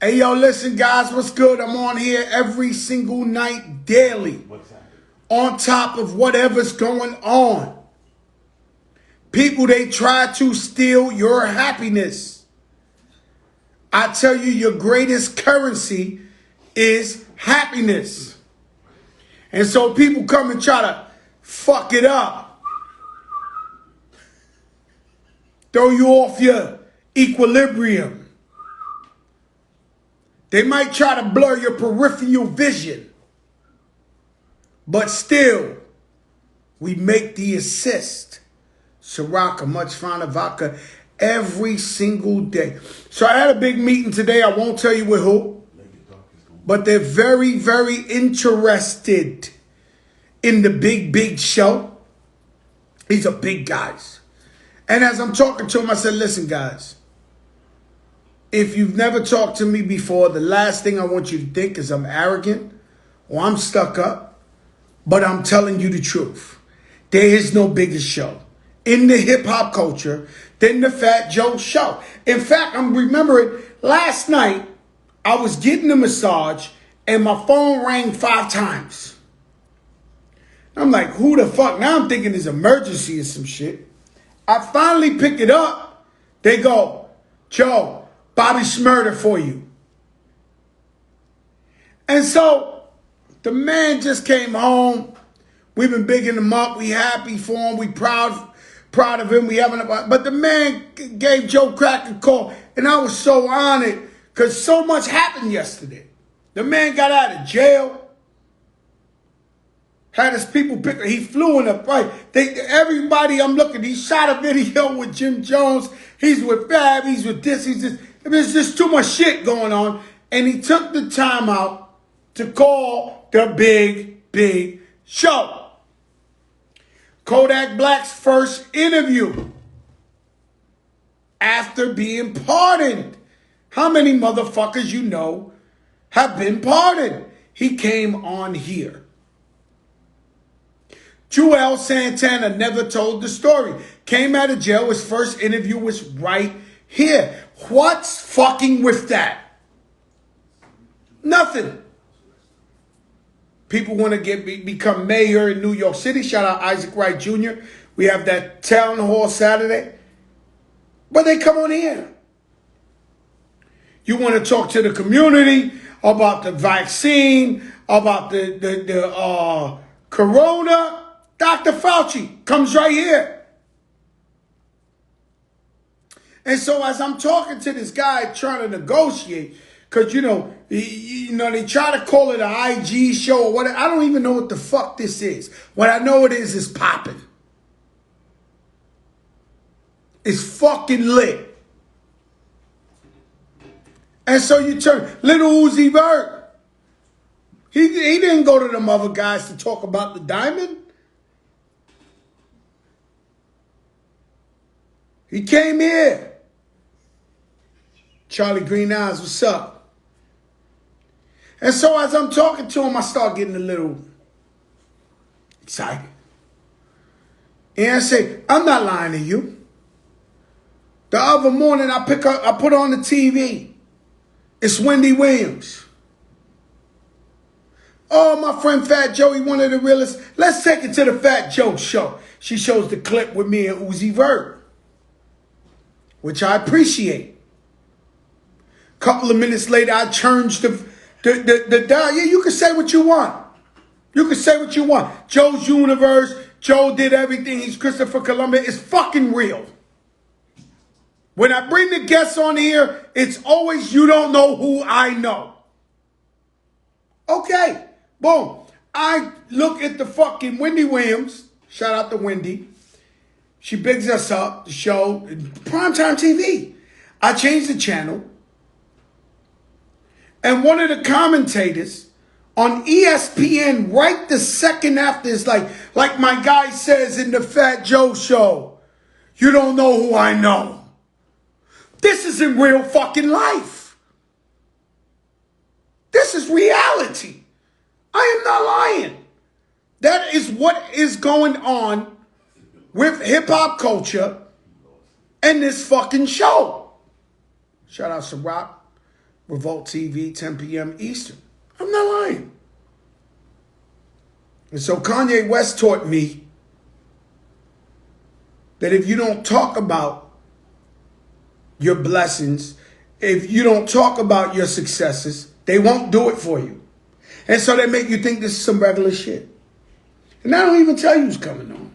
Hey, yo, listen, guys, what's good? I'm on here every single night, daily, on top of whatever's going on. People, they try to steal your happiness. I tell you, your greatest currency is happiness. And so people come and try to fuck it up. Throw you off your equilibrium. They might try to blur your peripheral vision. But still, we make the assist. Sriracha, much finer vodka, every single day. So I had a big meeting today. I won't tell you with who. But they're very, very interested in the big show. These are big guys. And as I'm talking to them, I said, listen, guys. If you've never talked to me before, the last thing I want you to think is I'm arrogant or I'm stuck up. But I'm telling you the truth. There is no bigger show in the hip-hop culture than the Fat Joe Show. In fact, I'm remembering last night, I was getting a massage and my phone rang 5 times. I'm like, who the fuck? Now I'm thinking it's emergency or some shit. I finally pick it up. They go, Joe, Bobby Shmurda for you. And so the man just came home. We've been bigging him up. We happy for him. We proud of him. We having but the man gave Joe Crack a call. And I was so honored because so much happened yesterday. The man got out of jail. Had his people pick. He flew in a fight. Everybody I'm looking, he shot a video with Jim Jones. He's with Fab. He's with this. He's this. There's just too much shit going on. And he took the time out to call the big show. Kodak Black's first interview after being pardoned. How many motherfuckers you know have been pardoned? He came on here. Joel Santana never told the story. Came out of jail. His first interview was right here. What's fucking with that? Nothing. People want to become mayor in New York City. Shout out Isaac Wright Jr. We have that town hall Saturday. But they come on here. You want to talk to the community about the vaccine, about the corona. Dr. Fauci comes right here. And so as I'm talking to this guy trying to negotiate, because, they try to call it an IG show or whatever. I don't even know what the fuck this is. What I know it is popping. It's fucking lit. And so you turn, Little Uzi Vert. He didn't go to them other guys to talk about the diamond. He came here. Charlie Green Eyes, what's up? And so as I'm talking to him, I start getting a little excited. And I say, I'm not lying to you. The other morning, I put on the TV. It's Wendy Williams. Oh, my friend Fat Joey, one of the realest. Let's take it to the Fat Joe Show. She shows the clip with me and Uzi Vert, which I appreciate. Couple of minutes later, I changed the dial. Yeah, you can say what you want. You can say what you want. Joe's universe. Joe did everything. He's Christopher Columbus. It's fucking real. When I bring the guests on here, it's always you don't know who I know. Okay. Boom. I look at the fucking Wendy Williams. Shout out to Wendy. She bigs us up, the show, primetime TV. I changed the channel. And one of the commentators on ESPN right the second after is like my guy says in the Fat Joe Show, you don't know who I know. This isn't real fucking life. This is reality. I am not lying. That is what is going on with hip-hop culture and this fucking show. Shout out to Rock. Revolt TV, 10 p.m. Eastern. I'm not lying. And so Kanye West taught me that if you don't talk about your blessings, if you don't talk about your successes, they won't do it for you. And so they make you think this is some regular shit. And I don't even tell you what's coming on.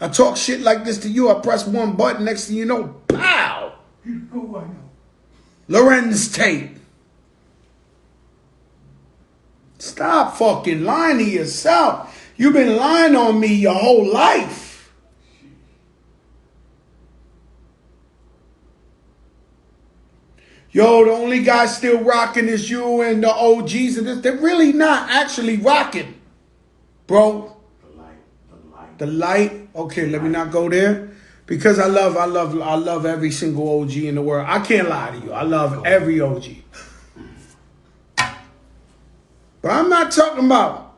I talk shit like this to you, I press one button, next thing you know, pow! Oh, I know. Lorenz Tate. Stop fucking lying to yourself. You've been lying on me your whole life. Yo, the only guy still rocking is you and the OGs and this. They're really not actually rocking, bro. The light. Okay, let me not go there. Because I love every single OG in the world. I can't lie to you. I love every OG. But I'm not talking about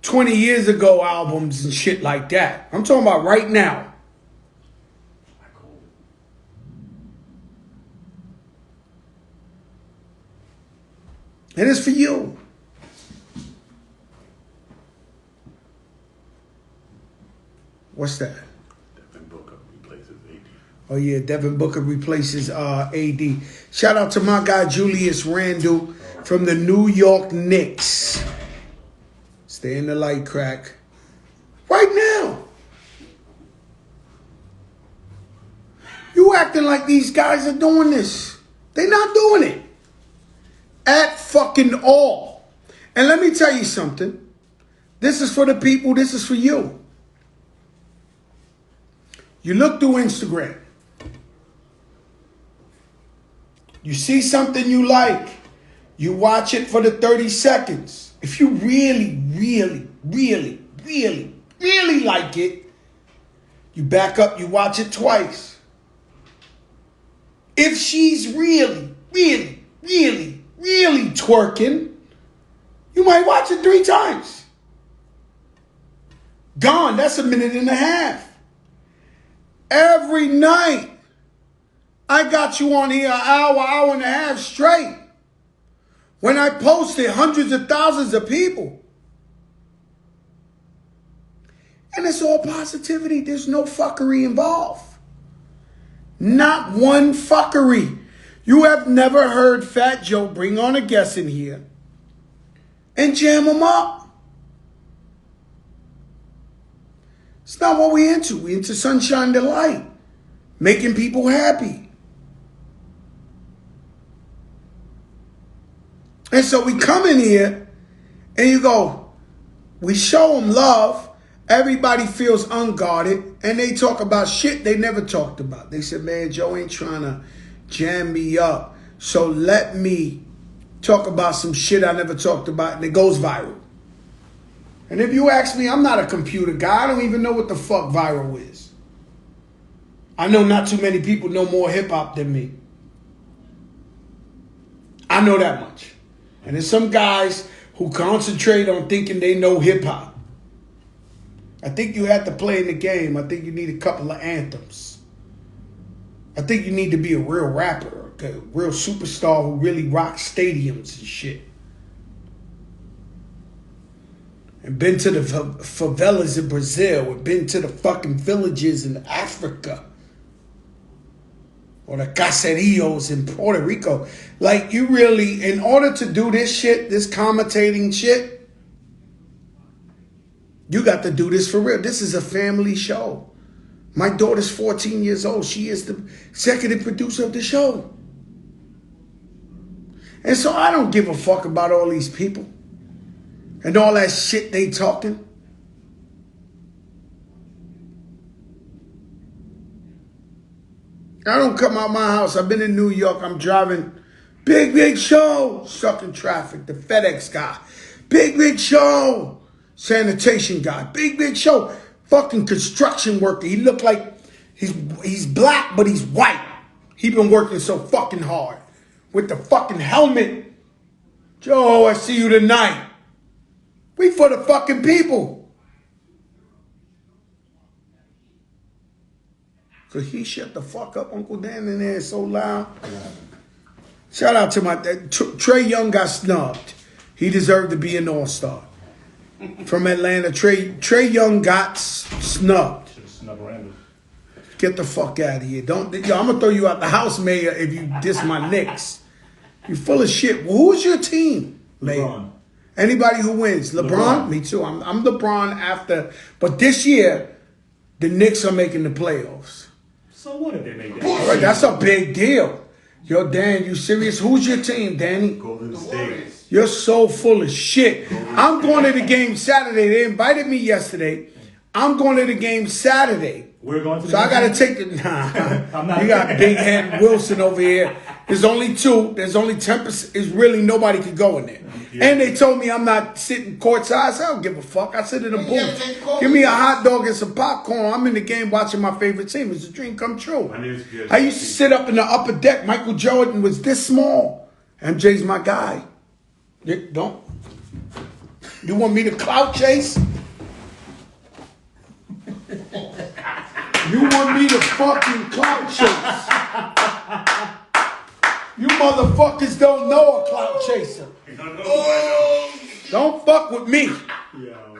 20 years ago albums and shit like that. I'm talking about right now. And it's for you. What's that? Devin Booker replaces AD. Oh yeah, Devin Booker replaces AD. Shout out to my guy Julius Randle from the New York Knicks. Stay in the light, crack. Right now. You acting like these guys are doing this. They're not doing it. At fucking all. And let me tell you something. This is for the people. This is for you. You look through Instagram. You see something you like. You watch it for the 30 seconds. If you really, really, really, really, really like it, you back up, you watch it twice. If she's really, really, really, really twerking, you might watch it 3 times. Gone, that's a minute and a half. Every night, I got you on here an hour and a half straight. When I posted, hundreds of thousands of people. And it's all positivity. There's no fuckery involved. Not one fuckery. You have never heard Fat Joe bring on a guest in here and jam them up. It's not what we into. We into sunshine delight. Making people happy. And so we come in here and you go, we show them love. Everybody feels unguarded. And they talk about shit they never talked about. They said, man, Joe ain't trying to jam me up. So let me talk about some shit I never talked about. And it goes viral. And if you ask me, I'm not a computer guy. I don't even know what the fuck viral is. I know not too many people know more hip hop than me. I know that much. And there's some guys who concentrate on thinking they know hip hop. I think you have to play in the game. I think you need a couple of anthems. I think you need to be a real rapper, a real superstar who really rocks stadiums and shit. And been to the favelas in Brazil, and been to the fucking villages in Africa. Or the caseríos in Puerto Rico. Like, you really, in order to do this shit, this commentating shit, you got to do this for real. This is a family show. My daughter's 14 years old. She is the executive producer of the show. And so I don't give a fuck about all these people and all that shit they talking. I don't come out my house. I've been in New York. I'm driving. Big show. Stuck in traffic. The FedEx guy. Big show. Sanitation guy. Big show. Fucking construction worker. He looked like he's black, but he's white. He been working so fucking hard. With the fucking helmet. Joe, I see you tonight. We for the fucking people. So he shut the fuck up, Uncle Dan, in there so loud. Shout out to my Trey Young got snubbed. He deserved to be an all-star. From Atlanta, Trey Young got snubbed. Should have snubbed Randall. Get the fuck out of here. Don't yo, I'm gonna throw you out the house, Mayor, if you diss my Knicks. You full of shit. Well, who's your team, Mayor? LeBron. Anybody who wins. LeBron? Me too. I'm LeBron after. But this year, the Knicks are making the playoffs. So what if they make that? All right, that's a big deal. Yo, Dan, you serious? Who's your team, Danny? Golden State. You're so full of shit. I'm going to the game Saturday. They invited me yesterday. I'm going to the game Saturday. We're going to the So I game? got to take the... I'm Nah. not- You got Big Head Wilson over here. There's only 2. There's only 10%. There's really nobody could go in there. Yeah. And they told me I'm not sitting courtside. I said, I don't give a fuck. I sit in the booth. Give me a hot dog and some popcorn. I'm in the game watching my favorite team. It's a dream come true. My name is Pierre. I used to sit up in the upper deck. Michael Jordan was this small. MJ's my guy. Don't. You want me to clout chase? You want me to fucking clout chase? You motherfuckers don't know a clout chaser. Don't fuck with me. Yo.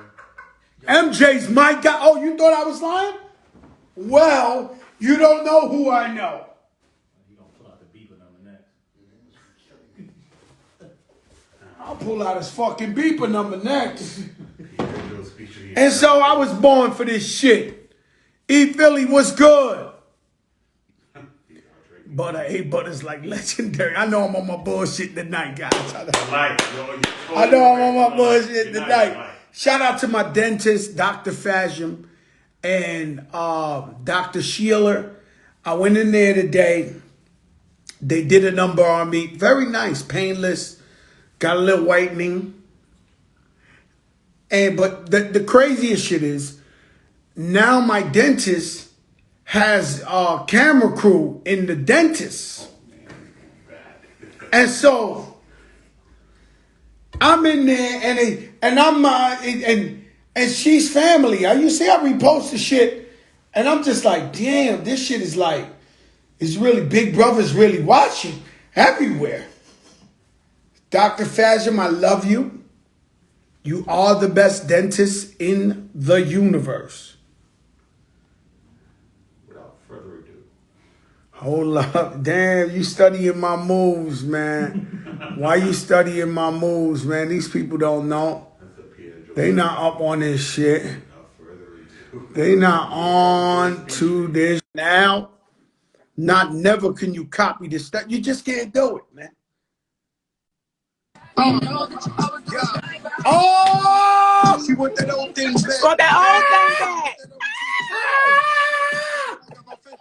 MJ's my guy. Oh, you thought I was lying? Well, you don't know who I know. You gonna pull out the beeper number next? I'll pull out his fucking beeper number next. Those feature here. And so I was born for this shit. E Philly was good. But it's like legendary. I know I'm on my bullshit tonight, guys. I know I'm on my bullshit tonight. Shout out to my dentist, Dr. Fasham, and Dr. Sheeler. I went in there today. They did a number on me. Very nice, painless. Got a little whitening. But the craziest shit is, now my dentist has a camera crew in the dentist. And so I'm in there and I'm and she's family. You see I repost the shit and I'm just like, damn, this shit is like, it's really Big Brother's really watching everywhere. Dr. Fasham, I love you. You are the best dentist in the universe. Without further ado. Hold up. Damn, you studying my moves, man. Why you studying my moves, man? These people don't know. They not up on this shit. Without further ado. They not on to this now. Not never can you copy this stuff. You just can't do it, man. Oh, she want that old thing back. Want that old thing back.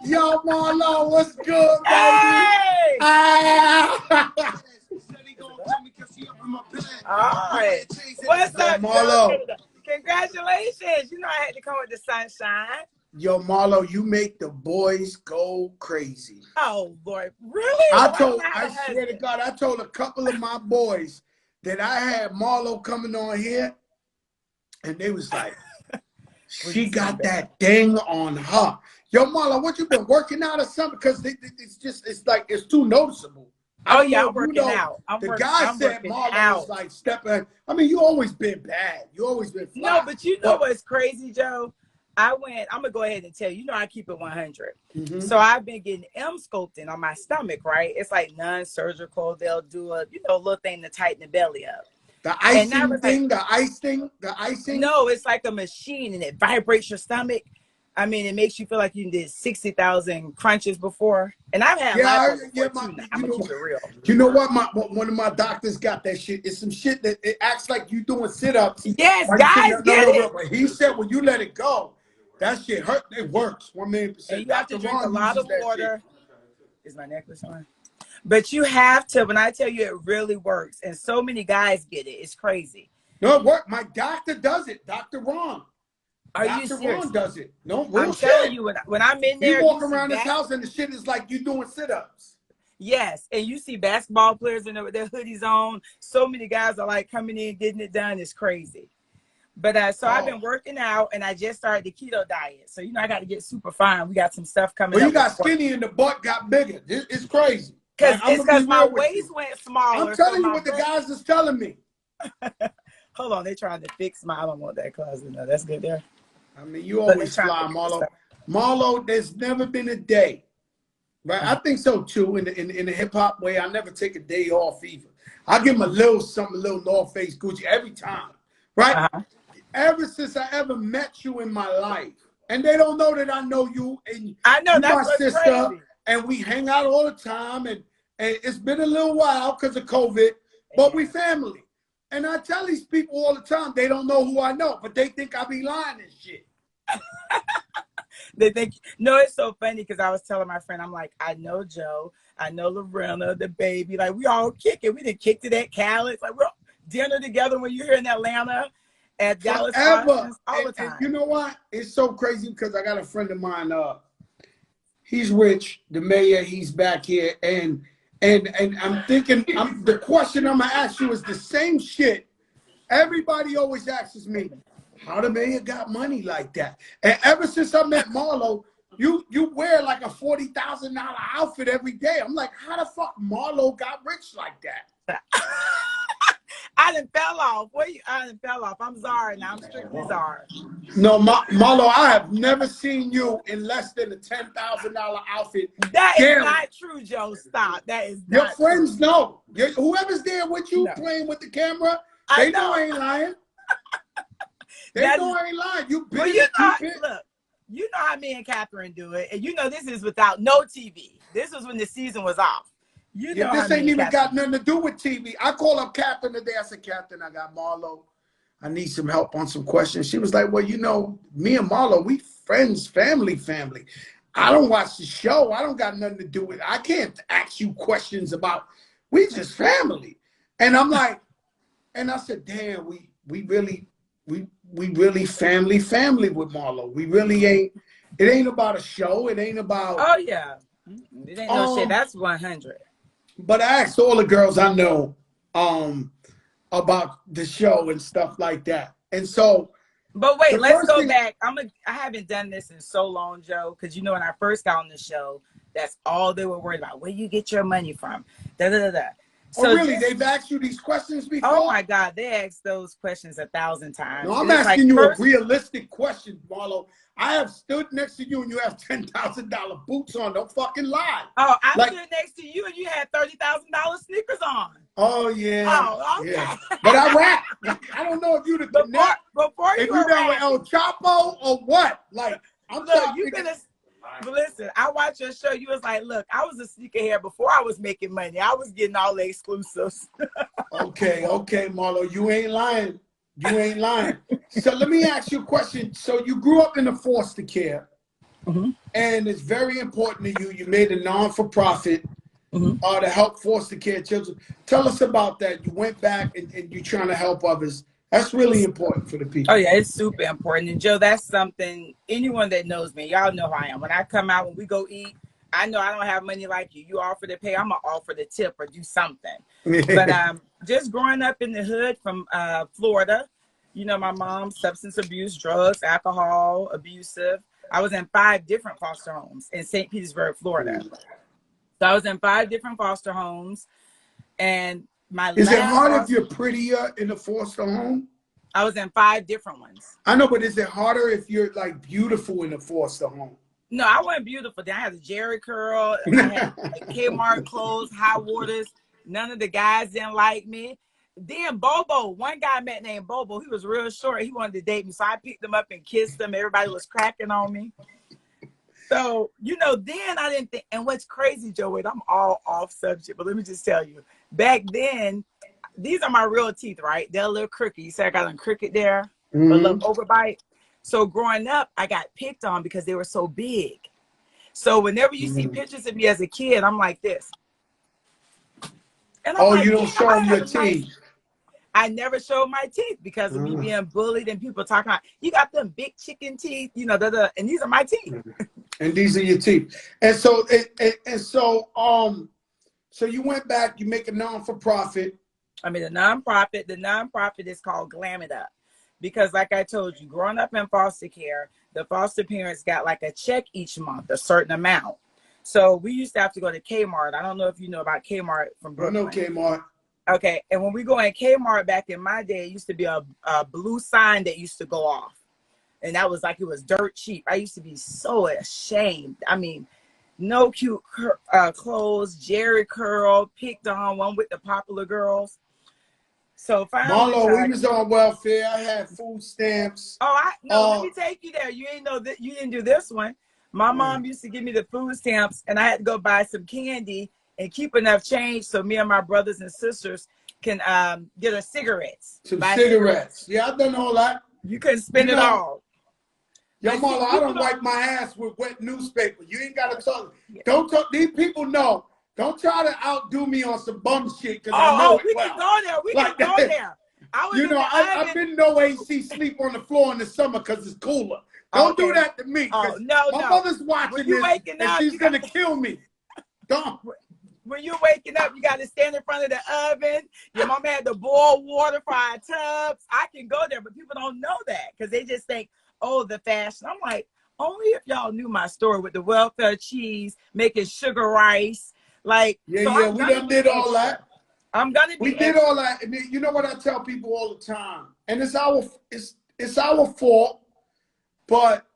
Yo, Marlo, what's good, baby? Hey! Ah. All right. What's up, Marlo? Joe? Congratulations. You know I had to come with the sunshine. Yo, Marlo, you make the boys go crazy. Oh, Lord. Really? I swear to God, I told a couple of my boys that I had Marlo coming on here, and they was like, she got that thing on her. Yo, Marlo, what you been working out or something? Because it's too noticeable. Oh, yeah, I'm working out. The guy said Marlo was like stepping. I mean, you always been bad. You always been fly. No, but you know what's crazy, Joe? I'm going to go ahead and tell you, I keep it 100. Mm-hmm. So I've been getting M-sculpting on my stomach, right? It's like non-surgical. They'll do a, little thing to tighten the belly up. The icing thing, the icing? No, it's like a machine and it vibrates your stomach. I mean, it makes you feel like you did 60,000 crunches before. And I've had lipo before too. I'm going to keep it real. You know what? One of my doctors got that shit. It's some shit that it acts like you doing sit-ups. Yes, guys, get it. But he said when you let it go, that shit hurt. It works 1,000,000%. And you have to drink a lot of water. Is my necklace on? But you have to. When I tell you, it really works. And so many guys get it. It's crazy. No, it works. My doctor does it. Dr. Ron. Are Dr. you serious? Ron does it. No, I'm telling you, when I'm in there, you walk around this house and the shit is like you doing sit-ups. Yes, and you see basketball players in there with their hoodies on. So many guys are like coming in, getting it done. It's crazy. But I've been working out, and I just started the keto diet. So I got to get super fine. We got some stuff coming up. Well, you got skinny and the butt got bigger. It's crazy. Because I'm it's gonna be because my real with waist you. went I'm smaller. So telling you my what the breast. guys is telling me. Hold on, they trying to fix my. I don't want that closet. No, that's good there. I mean, you But they always trying to fly, fix Marlo. stuff. Marlo, there's never been a day, right? I Uh-huh. think so too. In the hip hop way, I never take a day off either. I give them a little something, a little North Face Gucci every time, right? Uh-huh. Ever since I ever met you in my life, and they don't know that I know you, and I know you that's my what's sister, crazy. and we hang out all the time, and it's been a little while because of COVID, but we Yeah. family. And I tell these people all the time, they don't know who I know, but they think I be lying and shit. They think no, it's so funny because I was telling my friend, I'm like, I know Joe, I know Lorena, the baby, like we all kicking. We didn't kick to that Cali. Like we're dinner together when you're here in Atlanta at Dallas Forever. Auctions all the And you time. know what? It's so crazy because I got a friend of mine, he's rich, the mayor, he's back here, and I'm thinking the question I'm gonna ask you is the same shit. Everybody always asks me, how the mayor got money like that? And ever since I met Marlo, you wear like a $40,000 outfit every day. I'm like, how the fuck Marlo got rich like that? I done fell off. I done fell off. I'm sorry now. I'm strictly sorry. No, Marlo, I have never seen you in less than a $10,000 outfit. That is Damn. not true, Joe. Stop. That is Your not friends true. know. Whoever's there with you No. playing with the camera, I they know I know. ain't lying. They That know is, I ain't lying. You well, big Cupid. look, you know how me and Catherine do it. And you know this is without no TV. This was when the season was off. You Yeah, know how this me ain't and even Catherine. got nothing to do with TV. I called up Captain today. I said, Captain, I got Marlo. I need some help on some questions. She was like, well, you know, me and Marlo, we friends, family. I don't watch the show. I don't got nothing to do with it. I can't ask you questions about, we just family. And I'm like, and I said, damn, we really family with Marlo. We really ain't, it ain't about a show. It ain't about, Oh yeah. It ain't no shit. That's 100. but I asked all the girls I know, about the show and stuff like that. And so But wait, the let's first go thing, back. I haven't done this in so long, Joe, because you know when I first got on the show, that's all they were worried about. Where you get your money from? Da da da da. oh So really, just they've asked you these questions oh before? my God, they asked those questions 1,000 No, times. I'm And it's like asking you a first, realistic question, Marlo. I have stood next to you and you have $10,000 boots on. Don't fucking lie. oh, I Like, stood next to you and you had $30,000 sneakers on. oh yeah, Oh, yeah. okay. But I rap. Like, I don't know if you the connect, before if you you were down with El rapping, Chapo or what. Like, I'm look, trying to you get. been a but listen, I watched your show. You was like, look, I was a sneakerhead before I was making money. I was getting all the exclusives. Okay, Marlo, you ain't lying. You ain't lying. So let me ask you a question. So you grew up in a foster care, and it's very important to you. You made a non-for-profit to help foster care children. Tell us about that. You went back and you're trying to help others. That's really important for the Oh people. yeah, it's super important. And Joe, that's something anyone that knows me, y'all know how I am. When I come out, when we go eat, I know I don't have money like you. You offer to pay, I'm gonna offer to tip or do something. But just growing up in the hood from Florida, you know, my mom, substance abuse, drugs, alcohol, abusive. I was in 5 different foster homes in St. Petersburg, Florida. So I was in 5 different foster homes, and my Is it last hard if foster, you're prettier in a foster home? I was in 5 different ones. I know, but is it harder if you're like beautiful in a foster home? No, I wasn't beautiful. Then I had a Jerry curl. I had like Kmart clothes, high waters. None of the guys didn't like me. Then Bobo, one guy I met named Bobo, he was real short. He wanted to date me. So I picked him up and kissed him. Everybody was cracking on me. So, you know, then I didn't think, and what's crazy, Joe, wait, I'm all off subject, but let me just tell you, back then, these are my real teeth, right? They're a little crooked. You see I got a crooked there, a little overbite. So growing up, I got picked on because they were so big. So whenever you see pictures of me as a kid, I'm like this. And I'm Oh, like, you don't damn, show I them have your a nice. teeth. I never showed my teeth because of me being bullied and people talking about, you got them big chicken teeth, you know, and these are my teeth. And these are your teeth. And so, so you went back, you make a non-for-profit. I mean, the nonprofit is called Glam It Up. Because like I told you, growing up in foster care, the foster parents got like a check each month, a certain amount. So we used to have to go to Kmart. I don't know if you know about Kmart from I know Brooklyn. Kmart. Okay, and when we go in Kmart back in my day, it used to be a blue sign that used to go off. And that was like, it was dirt cheap. I used to be so ashamed. I mean, no cute clothes, Jerry curl, picked on, one with the popular girls. So finally, Marlo, we was on welfare. I had food stamps. let me take you there. You ain't know that, you didn't do this one. My mom used to give me the food stamps, and I had to go buy some candy and keep enough change so me and my brothers and sisters can get us cigarettes. Some cigarettes. Yeah, I've done all that. You couldn't spend it all. Yo, But Marlo, see, I don't wipe my ass with wet newspaper. You ain't got to talk. Yeah. Don't talk. These people know. Don't try to outdo me on some bum shit, because I know it we well. can go there. We Like can go that. there. I was You in know, the I've oven. been no AC sleep on the floor in the summer because it's cooler. Don't do that to me. Oh, no, my no. mother's watching When you this waking and up, she's going to kill me. Don't. When you're waking up, you got to stand in front of the oven. Your mom had to boil water for our tubs. I can go there, but people don't know that because they just think, oh, the fashion. I'm like, only if y'all knew my story with the welfare cheese, making sugar rice. Like, Yeah, so yeah, we done did all that. I'm gonna be. We did all that. And you know what I tell people all the time, and it's our fault, but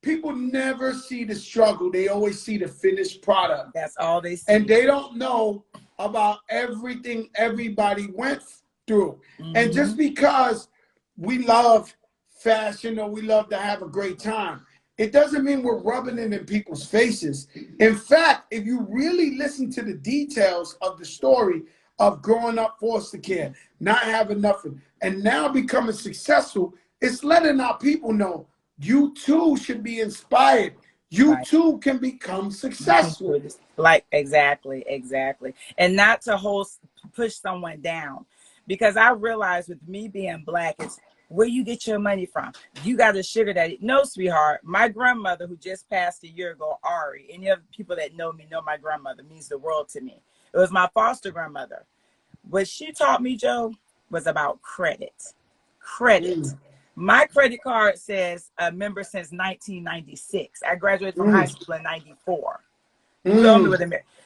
people never see the struggle. They always see the finished product. That's all they see. And they don't know about everything everybody went through. And just because we love fashion or we love to have a great time, it doesn't mean we're rubbing it in people's faces. In fact, if you really listen to the details of the story of growing up foster care, not having nothing, and now becoming successful, it's letting our people know you too should be inspired. You too can become successful. Like, exactly. And not to push someone down. Because I realize with me being Black, it's where you get your money from. You got a sugar daddy. No, sweetheart. My grandmother, who just passed a year ago, Ari, any of the people that know me know my grandmother, means the world to me. It was my foster grandmother. What she taught me, Joe, was about credit. My credit card says a member since 1996. I graduated from high school in 94.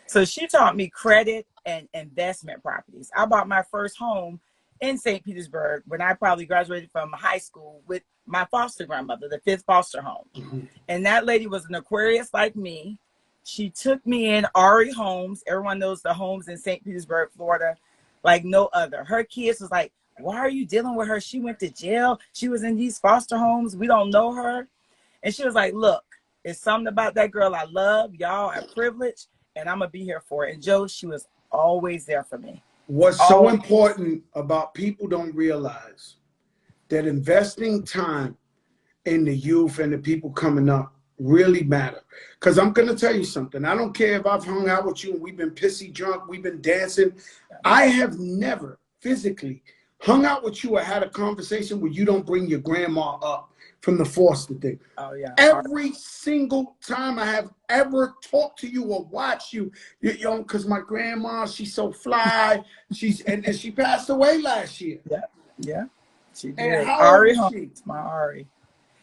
So she taught me credit and investment properties. I bought my first home in St. Petersburg when I probably graduated from high school with my foster grandmother, the 5th foster home. And that lady was an Aquarius like me. She took me in Ari Homes. Everyone knows the homes in St. Petersburg, Florida, like no other. Her kids was like, why are you dealing with her? She went to jail. She was in these foster homes. We don't know her. And she was like, look, it's something about that girl I love. Y'all are privileged, and I'm going to be here for it. And Joe, she was always there for me. What's so important about people don't realize that investing time in the youth and the people coming up really matter. Because I'm going to tell you something. I don't care if I've hung out with you and we've been pissy drunk, we've been dancing. I have never physically hung out with you or had a conversation where you don't bring your grandma up from the foster thing. Oh, yeah. Every single time I have ever talked to you or watched you, know, because my grandma, she's so fly. And she passed away last year. Yeah. She did. And how Ari old is she? My Ari.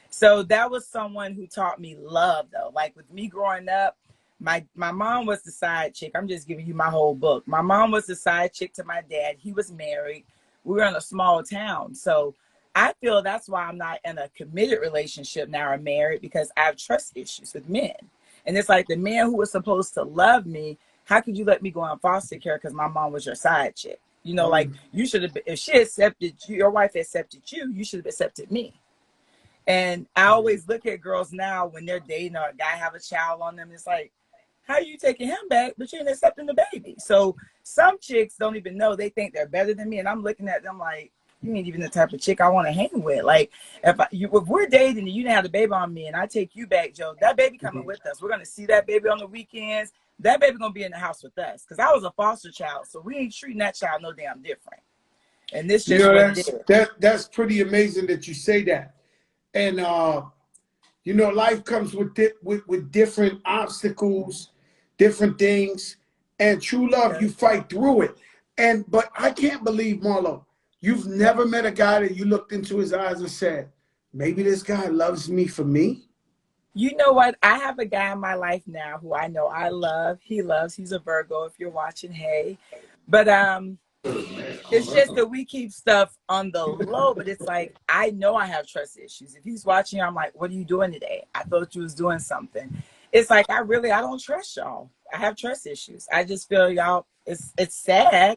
So that was someone who taught me love, though. Like with me growing up, my mom was the side chick. I'm just giving you my whole book. My mom was the side chick to my dad. He was married. We were in a small town. So I feel that's why I'm not in a committed relationship now or married, because I have trust issues with men. And it's like the man who was supposed to love me, how could you let me go on foster care because my mom was your side chick? You know, like you should have been, if she accepted you, your wife accepted you, you should have accepted me. And I always look at girls now when they're dating or a guy have a child on them. It's like, how are you taking him back, but you ain't accepting the baby? So some chicks don't even know. They think they're better than me. And I'm looking at them like, you ain't even the type of chick I want to hang with. Like, if we're dating and you didn't have the baby on me and I take you back, Joe, that baby coming with us. We're going to see that baby on the weekends. That baby going to be in the house with us. Because I was a foster child, so we ain't treating that child no damn different. And this just that's pretty amazing that you say that. And, you know, life comes with different obstacles, different things. And true love, you fight through it. But I can't believe, Marlo, you've never met a guy that you looked into his eyes and said, maybe this guy loves me for me? You know what? I have a guy in my life now who I know I love. He loves. He's a Virgo. If you're watching, hey. But it's just that we keep stuff on the low. But it's like I know I have trust issues. If he's watching, I'm like, "What are you doing today? I thought you was doing something." It's like I don't trust y'all. I have trust issues. I just feel y'all. It's sad,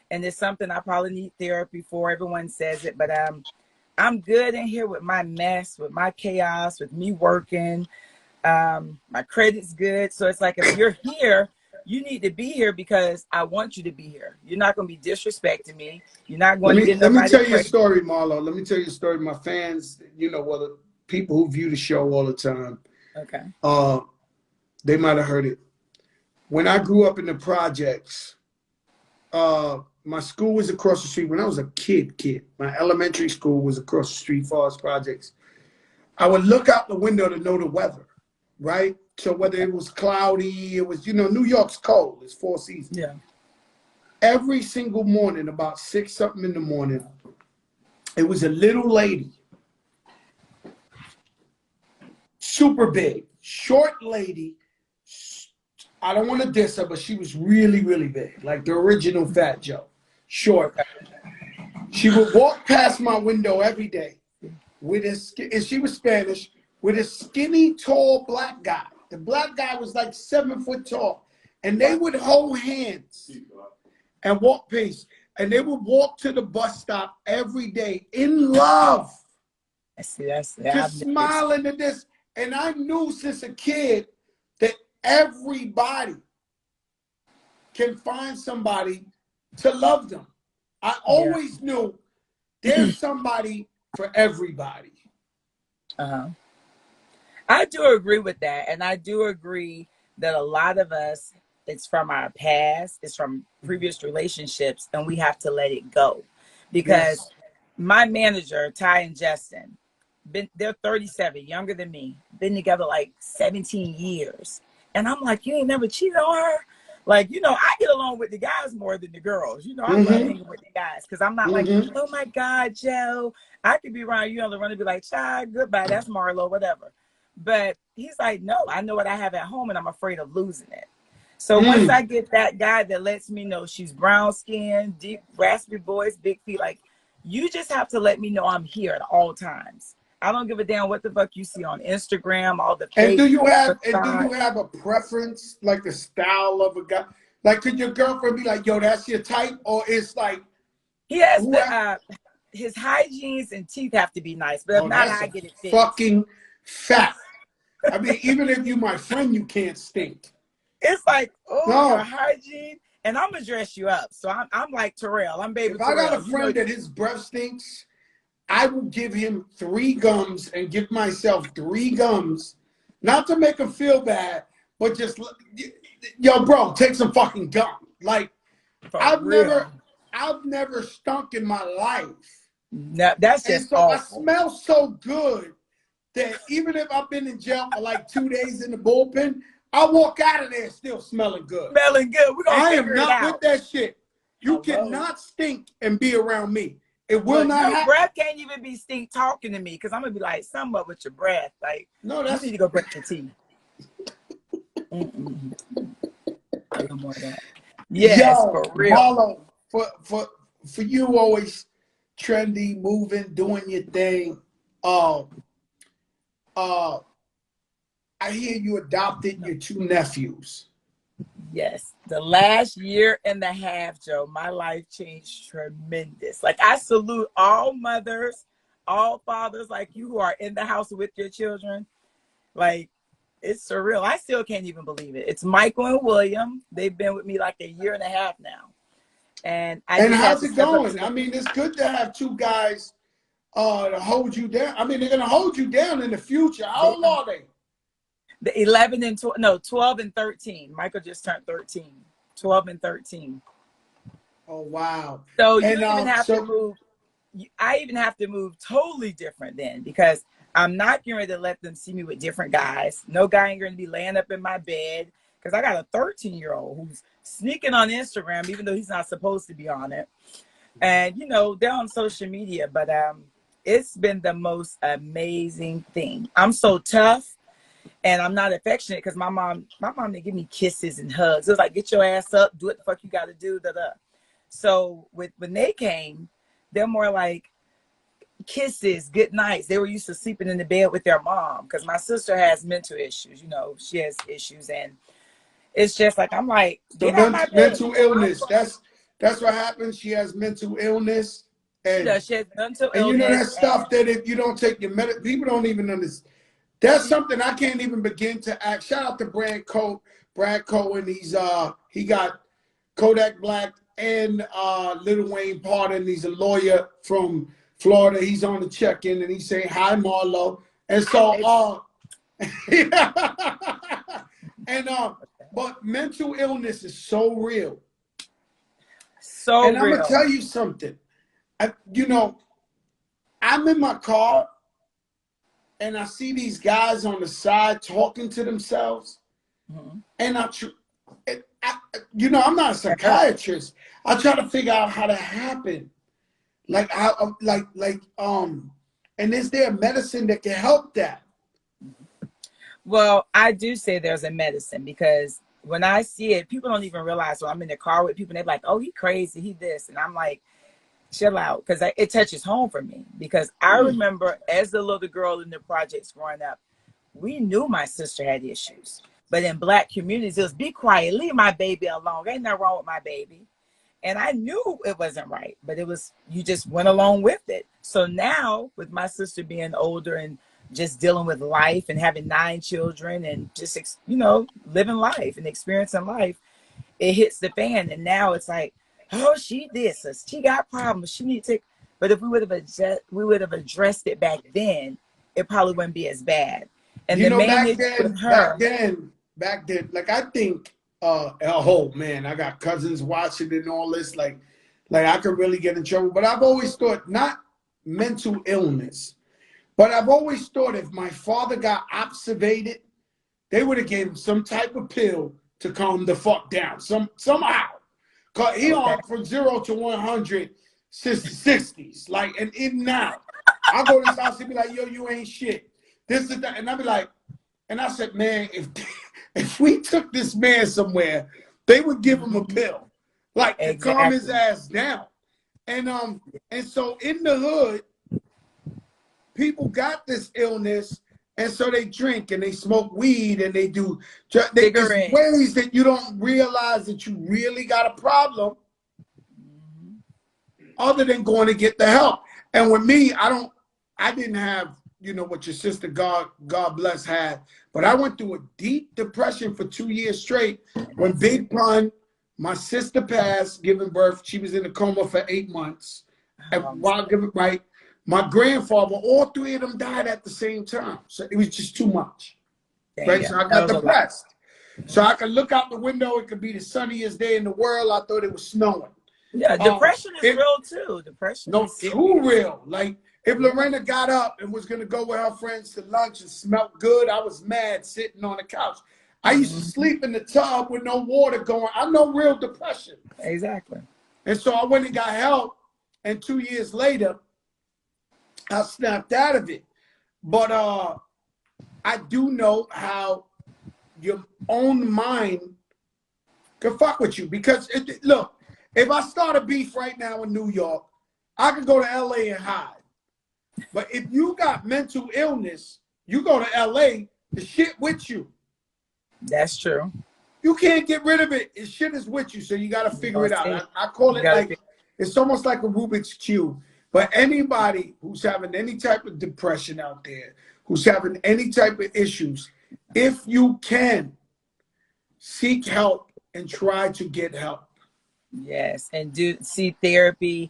and it's something I probably need therapy for. Everyone says it, but I'm good in here with my mess, with my chaos, with me working. My credit's good. So it's like, if you're here, you need to be here because I want you to be here. You're not going to be disrespecting me. You're not going to get Let me nobody tell you a pregnant. story, Marlo. Let me tell you a story. My fans, well, the people who view the show all the time, Okay. they might have heard it. When I grew up in the projects, my school was across the street. When I was a kid, my elementary school was across the street, Forest Projects. I would look out the window to know the weather, right? So whether it was cloudy, it was, New York's cold. It's 4 seasons. Yeah. Every single morning, about 6 something in the morning, it was a little lady, super big, short lady. I don't want to diss her, but she was really, really big, like the original Fat Joe, short. Okay. She would walk past my window every day with and she was Spanish, with a skinny, tall black guy. The black guy was like 7 foot tall, and they would hold hands and walk pace, and they would walk to the bus stop every day in love, I see. That's just smiling at this. And I knew since a kid that everybody can find somebody to love them. I always knew there's somebody for everybody. I do agree with that. And I do agree that a lot of us, it's from our past, it's from previous relationships, and we have to let it go. Because my manager, Ty and Justin, they're 37, younger than me, been together like 17 years. And I'm like, you ain't never cheated on her? Like, I get along with the guys more than the girls. I love hanging with the guys because I'm not like, oh my God, Joe. I could be around you on the run and be like, child, goodbye, that's Marlo, whatever. But he's like, no, I know what I have at home and I'm afraid of losing it. So once I get that guy that lets me know she's brown skinned, deep, raspy voice, big feet, like, you just have to let me know I'm here at all times. I don't give a damn what the fuck you see on Instagram, all the fake. And do you have a preference, like the style of a guy? Like, could your girlfriend be like, yo, that's your type? Or it's like, he has his hygienes and teeth have to be nice, but if not, I get it fixed. Fucking fat. I mean, even if you my friend, you can't stink. It's like, your hygiene, and I'm gonna dress you up. So I'm like Terrell. I'm baby. If I got a friend that his breath stinks, I will give him 3 gums and give myself 3 gums, not to make him feel bad, but just, yo, bro, take some fucking gum. Like, I've never stunk in my life. No, that's just awful. I smell so good that even if I've been in jail for like 2 days in the bullpen, I walk out of there still smelling good. Smelling good. We're gonna figure it out. I am not with that shit. You cannot stink and be around me. It will not happen. Your breath can't even be stink talking to me because I'm gonna be like, something up with your breath. Like, no, you need to go brush your teeth. No more of that. Yes, for real. Marlo, for you, always trendy, moving, doing your thing. I hear you adopted your 2 nephews. Yes. The last year and a half, Joe, my life changed tremendous. Like, I salute all mothers, all fathers like you who are in the house with your children. Like, it's surreal. I still can't even believe it. It's Michael and William. They've been with me like a year and a half now. And how's it going? I mean, it's good to have 2 guys to hold you down. I mean, they're going to hold you down in the future. How old are they? The 12 and 13. Michael just turned 13. 12 and 13. Oh, wow. So you even have to move. I even have to move totally different then because I'm not going to let them see me with different guys. No guy ain't going to be laying up in my bed because I got a 13-year-old who's sneaking on Instagram, even though he's not supposed to be on it. And, they're on social media, but it's been the most amazing thing. I'm so tough. And I'm not affectionate because my mom didn't give me kisses and hugs. It was like, get your ass up, do what the fuck you got to do. Da, da. So when they came, they're more like kisses, good nights. They were used to sleeping in the bed with their mom because my sister has mental issues. You know, she has issues, and it's just like I'm like, So get out my bed. mental illness. That's what happens. She has mental illness, She does. She has mental and you know illness, that stuff that if you don't take your medicine, people don't even understand. That's something I can't even begin to act. Shout out to Brad Cohen. He got Kodak Black and Lil Wayne Pardon. He's a lawyer from Florida. He's on the check-in and he's saying hi, Marlo. And so and but mental illness is so real. so And I'm real. gonna tell you something. You know, I'm in my car and I see these guys on the side talking to themselves, and you know, I'm not a psychiatrist. I try to figure out how that happened. Like, and is there a medicine that can help that? Well, I do say there's a medicine because when I see it, people don't even realize. So I'm in the car with people, and they're like, "Oh, he crazy, he this," and I'm like, chill out, because it touches home for me. Because I remember as a little girl in the projects growing up, we knew my sister had issues, but in Black communities, it was be quiet, leave my baby alone. Ain't nothing wrong with my baby. And I knew it wasn't right, but it was, you just went along with it. So now with my sister being older and just dealing with life and having 9 children and just, you know, living life and experiencing life, it hits the fan. And now it's like, oh, she this, or she got problems, she needs to. But if we would have addressed it back then, it probably wouldn't be as bad. And You the know, main issue with her, back then, like I think, oh man, I got cousins watching and all this, like I could really get in trouble. But I've always thought not mental illness, but I've always thought if my father got observated, they would have gave him some type of pill to calm the fuck down, somehow. Cause he on from 0 to 100 since the 60s, like, and even now, I go to his house and be like, yo, you ain't shit. This is that, and I be like, and I said, man, if we took this man somewhere, they would give him a pill, like to calm his ass down. And so in the hood, people got this illness, and so they drink and they smoke weed and there's ways that you don't realize that you really got a problem, other than going to get the help. And with me, I didn't have, you know, what your sister, God bless, had, but I went through a deep depression for 2 years straight. When Big Pun, my sister passed, giving birth, she was in a coma for 8 months. And while giving, right, my grandfather, all 3 of them died at the same time. So it was just too much. Right? So I got depressed. So I could look out the window, it could be the sunniest day in the world. I thought it was snowing. Yeah, depression is real too. Depression is too real. Like, if Lorena got up and was going to go with her friends to lunch and smelled good, I was mad sitting on the couch. I used to sleep in the tub with no water going. I know real depression. Exactly. And so I went and got help, and 2 years later, I snapped out of it. But I do know how your own mind can fuck with you. Because, look, if I start a beef right now in New York, I could go to L.A. and hide. But if you got mental illness, you go to L.A., the shit with you. That's true. You can't get rid of it. The shit is with you, so you got to figure it out. I call it like, it's almost like a Rubik's Cube. But anybody who's having any type of depression out there, who's having any type of issues, if you can, seek help and try to get help. Yes, and see therapy.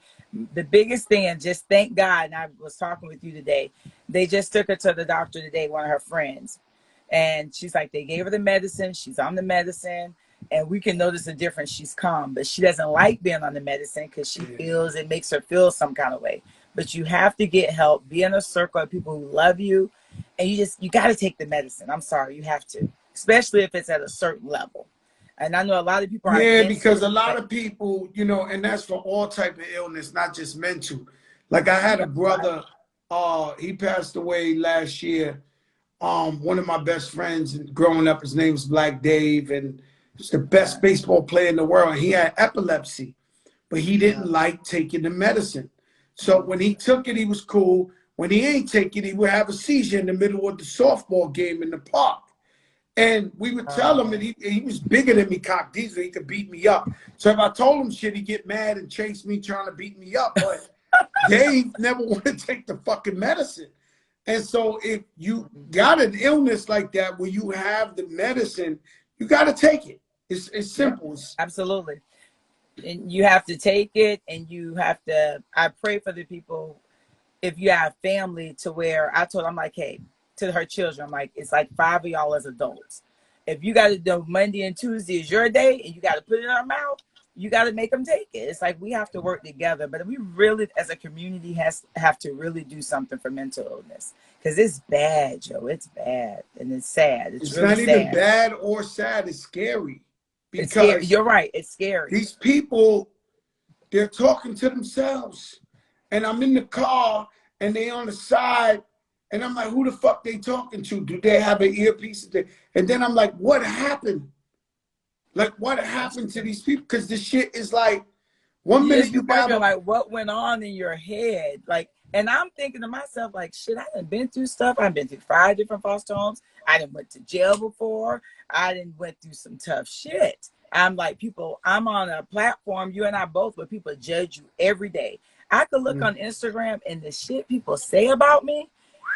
The biggest thing, and just thank God, and I was talking with you today, they just took her to the doctor today, one of her friends. And she's like, they gave her the medicine. She's on the medicine. And we can notice a difference. She's calm, but she doesn't like being on the medicine because she feels it makes her feel some kind of way. But you have to get help, be in a circle of people who love you. And you got to take the medicine. I'm sorry, you have to, especially if it's at a certain level. And I know a lot of people are. Yeah, because a lot of people, you know, and that's for all type of illness, not just mental. Like I had a brother, he passed away last year. one of my best friends growing up, his name was Black Dave, and he's the best baseball player in the world. And he had epilepsy, but he didn't like taking the medicine. So when he took it, he was cool. When he ain't take it, he would have a seizure in the middle of the softball game in the park. And we would tell him that he was bigger than me, cock diesel. He could beat me up. So if I told him shit, he'd get mad and chase me trying to beat me up. But Dave never wanted to take the fucking medicine. And so if you got an illness like that where you have the medicine, you got to take it. It's simple. Yeah, absolutely. And you have to take it, and you have to, I pray for the people, if you have family, to where I told, I'm like, hey, to her children, I'm like, it's like 5 of y'all as adults. If you got to do Monday and Tuesday is your day and you got to put it in our mouth, you got to make them take it. It's like we have to work together. But we really, as a community, have to really do something for mental illness, because it's bad, Joe. It's bad and it's sad. It's really not sad. Even bad or sad. It's scary. Because it's scary. You're right. It's scary. These people, they're talking to themselves. And I'm in the car and they on the side. And I'm like, who the fuck they talking to? Do they have an earpiece? And then I'm like, what happened? Like, what happened to these people? Because this shit is like, one minute you wonder, like, what went on in your head? Like, and I'm thinking to myself, like, shit, I done been through stuff. I've been through 5 different foster homes. I done went to jail before. I done went through some tough shit. I'm like, people, I'm on a platform, you and I both, where people judge you every day. I could look on Instagram and the shit people say about me.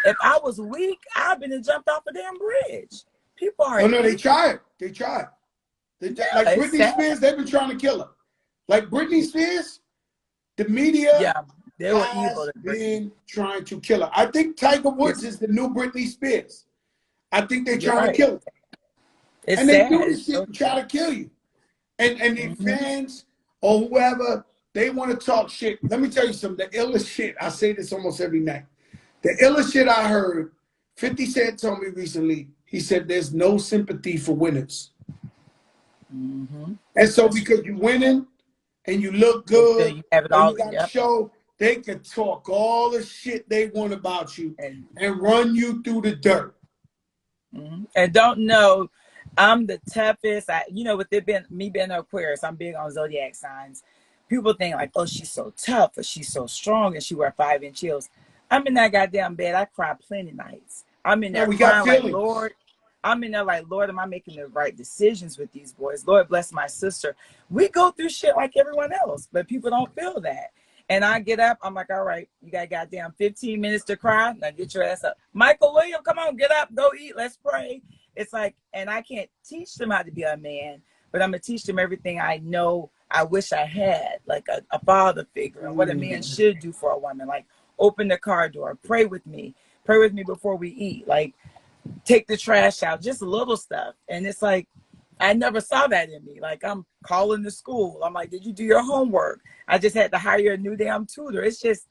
If I was weak, I'd been and jumped off a damn bridge. People are. Oh no, they tried. They tried. Like Britney Spears, they've been trying to kill her. Like Britney Spears, the media they were evil. Been trying to kill her. I think Tiger Woods is the new Britney Spears. I think they're trying to kill her. It's and sad. They do this shit and try to kill you. And the fans or whoever, they want to talk shit. Let me tell you something. The illest shit, I say this almost every night. The illest shit I heard, 50 Cent told me recently, he said there's no sympathy for winners. And so because you're winning and you look good, you have it and all, you got to show, they can talk all the shit they want about you and run you through the dirt. And don't know, I'm the toughest. With it being me being an Aquarius, I'm big on zodiac signs. People think like, oh, she's so tough, or she's so strong, and she wear 5-inch heels. I'm in that goddamn bed. I cry plenty nights. I'm in there crying like, Lord. I'm in there like, Lord, am I making the right decisions with these boys? Lord, bless my sister. We go through shit like everyone else, but people don't feel that. And I get up. I'm like, all right, you got goddamn 15 minutes to cry. Now get your ass up. Michael William, come on, get up, go eat, let's pray. It's like, and I can't teach them how to be a man, but I'm going to teach them everything I know I wish I had, like a father figure and what a man should do for a woman. Like, open the car door, pray with me before we eat, like take the trash out, just little stuff. And it's like, I never saw that in me. Like, I'm calling the school. I'm like, did you do your homework? I just had to hire a new damn tutor. It's just,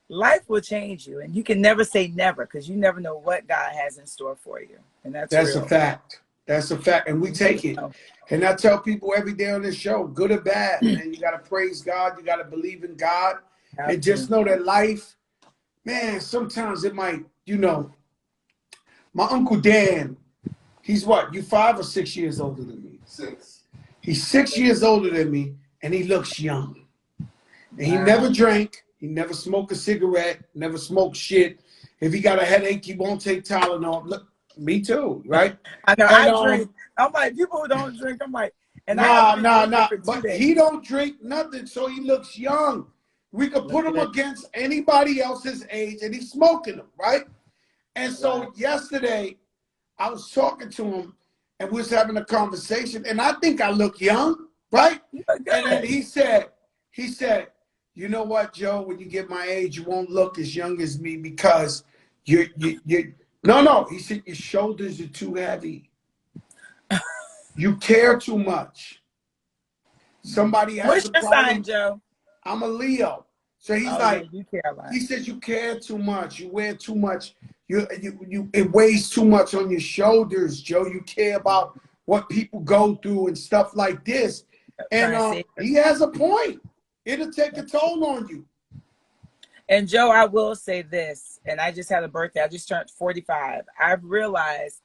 life will change you. And you can never say never, because you never know what God has in store for you. And that's a fact. That's a fact. And we take it. And I tell people every day on this show, good or bad, man, you got to praise God. You got to believe in God. Absolutely. And just know that life, man, sometimes it might, my Uncle Dan, he's what? You 5 or 6 years older than me? 6. He's 6 years older than me, and he looks young. And he never drank. He never smoked a cigarette, never smoked shit. If he got a headache, he won't take Tylenol. Look, me too, right? I know, I drink. I'm like, people who don't drink, I'm like, and nah. But he don't drink nothing, so he looks young. We could put him against anybody else's age, and he's smoking them, right? And so yesterday, I was talking to him, and we was having a conversation, and I think I look young, right? And then he said, you know what, Joe? When you get my age, you won't look as young as me because you. No. He said your shoulders are too heavy. You care too much. Somebody has What's a your problem. sign, Joe? I'm a Leo. So he's you care a lot. He says you care too much. You wear too much. It weighs too much on your shoulders, Joe. You care about what people go through and stuff like this. And he has a point. It'll take a toll on you. And Joe, I will say this, and I just had a birthday. I just turned 45. I've realized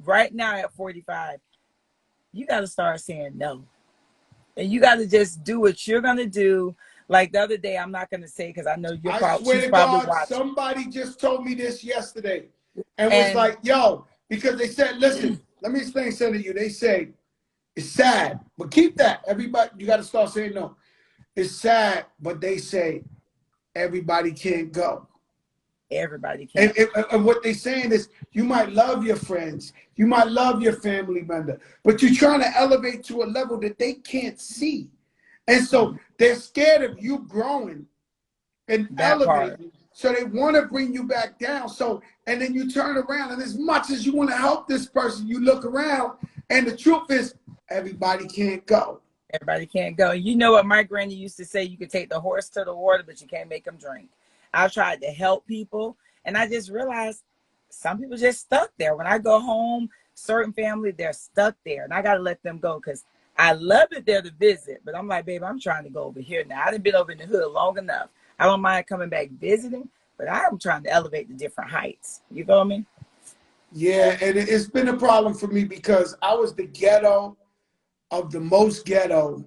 right now at 45, you got to start saying no. And you got to just do what you're going to do. Like the other day, I'm not going to say because I know I swear she's to probably God, watching. somebody just told me this yesterday and was And like, yo, because they said, listen, let me explain something to you. They say, it's sad, but keep that. Everybody, you got to start saying no. It's sad, but they say everybody can't go. everybody can. And what they're saying is you might love your friends, you might love your family member, but you're trying to elevate to a level that they can't see. And so they're scared of you growing and That part. elevating. So they want to bring you back down. So, and then you turn around, and as much as you want to help this person, you look around, and the truth is everybody can't go. Everybody can't go. You know what my granny used to say? You could take the horse to the water, but you can't make them drink. I've tried to help people, and I just realized some people just stuck there. When I go home, certain family, they're stuck there, and I got to let them go because I love it there to visit. But I'm like, babe, I'm trying to go over here now. I done been over in the hood long enough. I don't mind coming back visiting, but I'm trying to elevate to different heights. You feel me? Yeah, and it's been a problem for me because I was the ghetto of the most ghetto.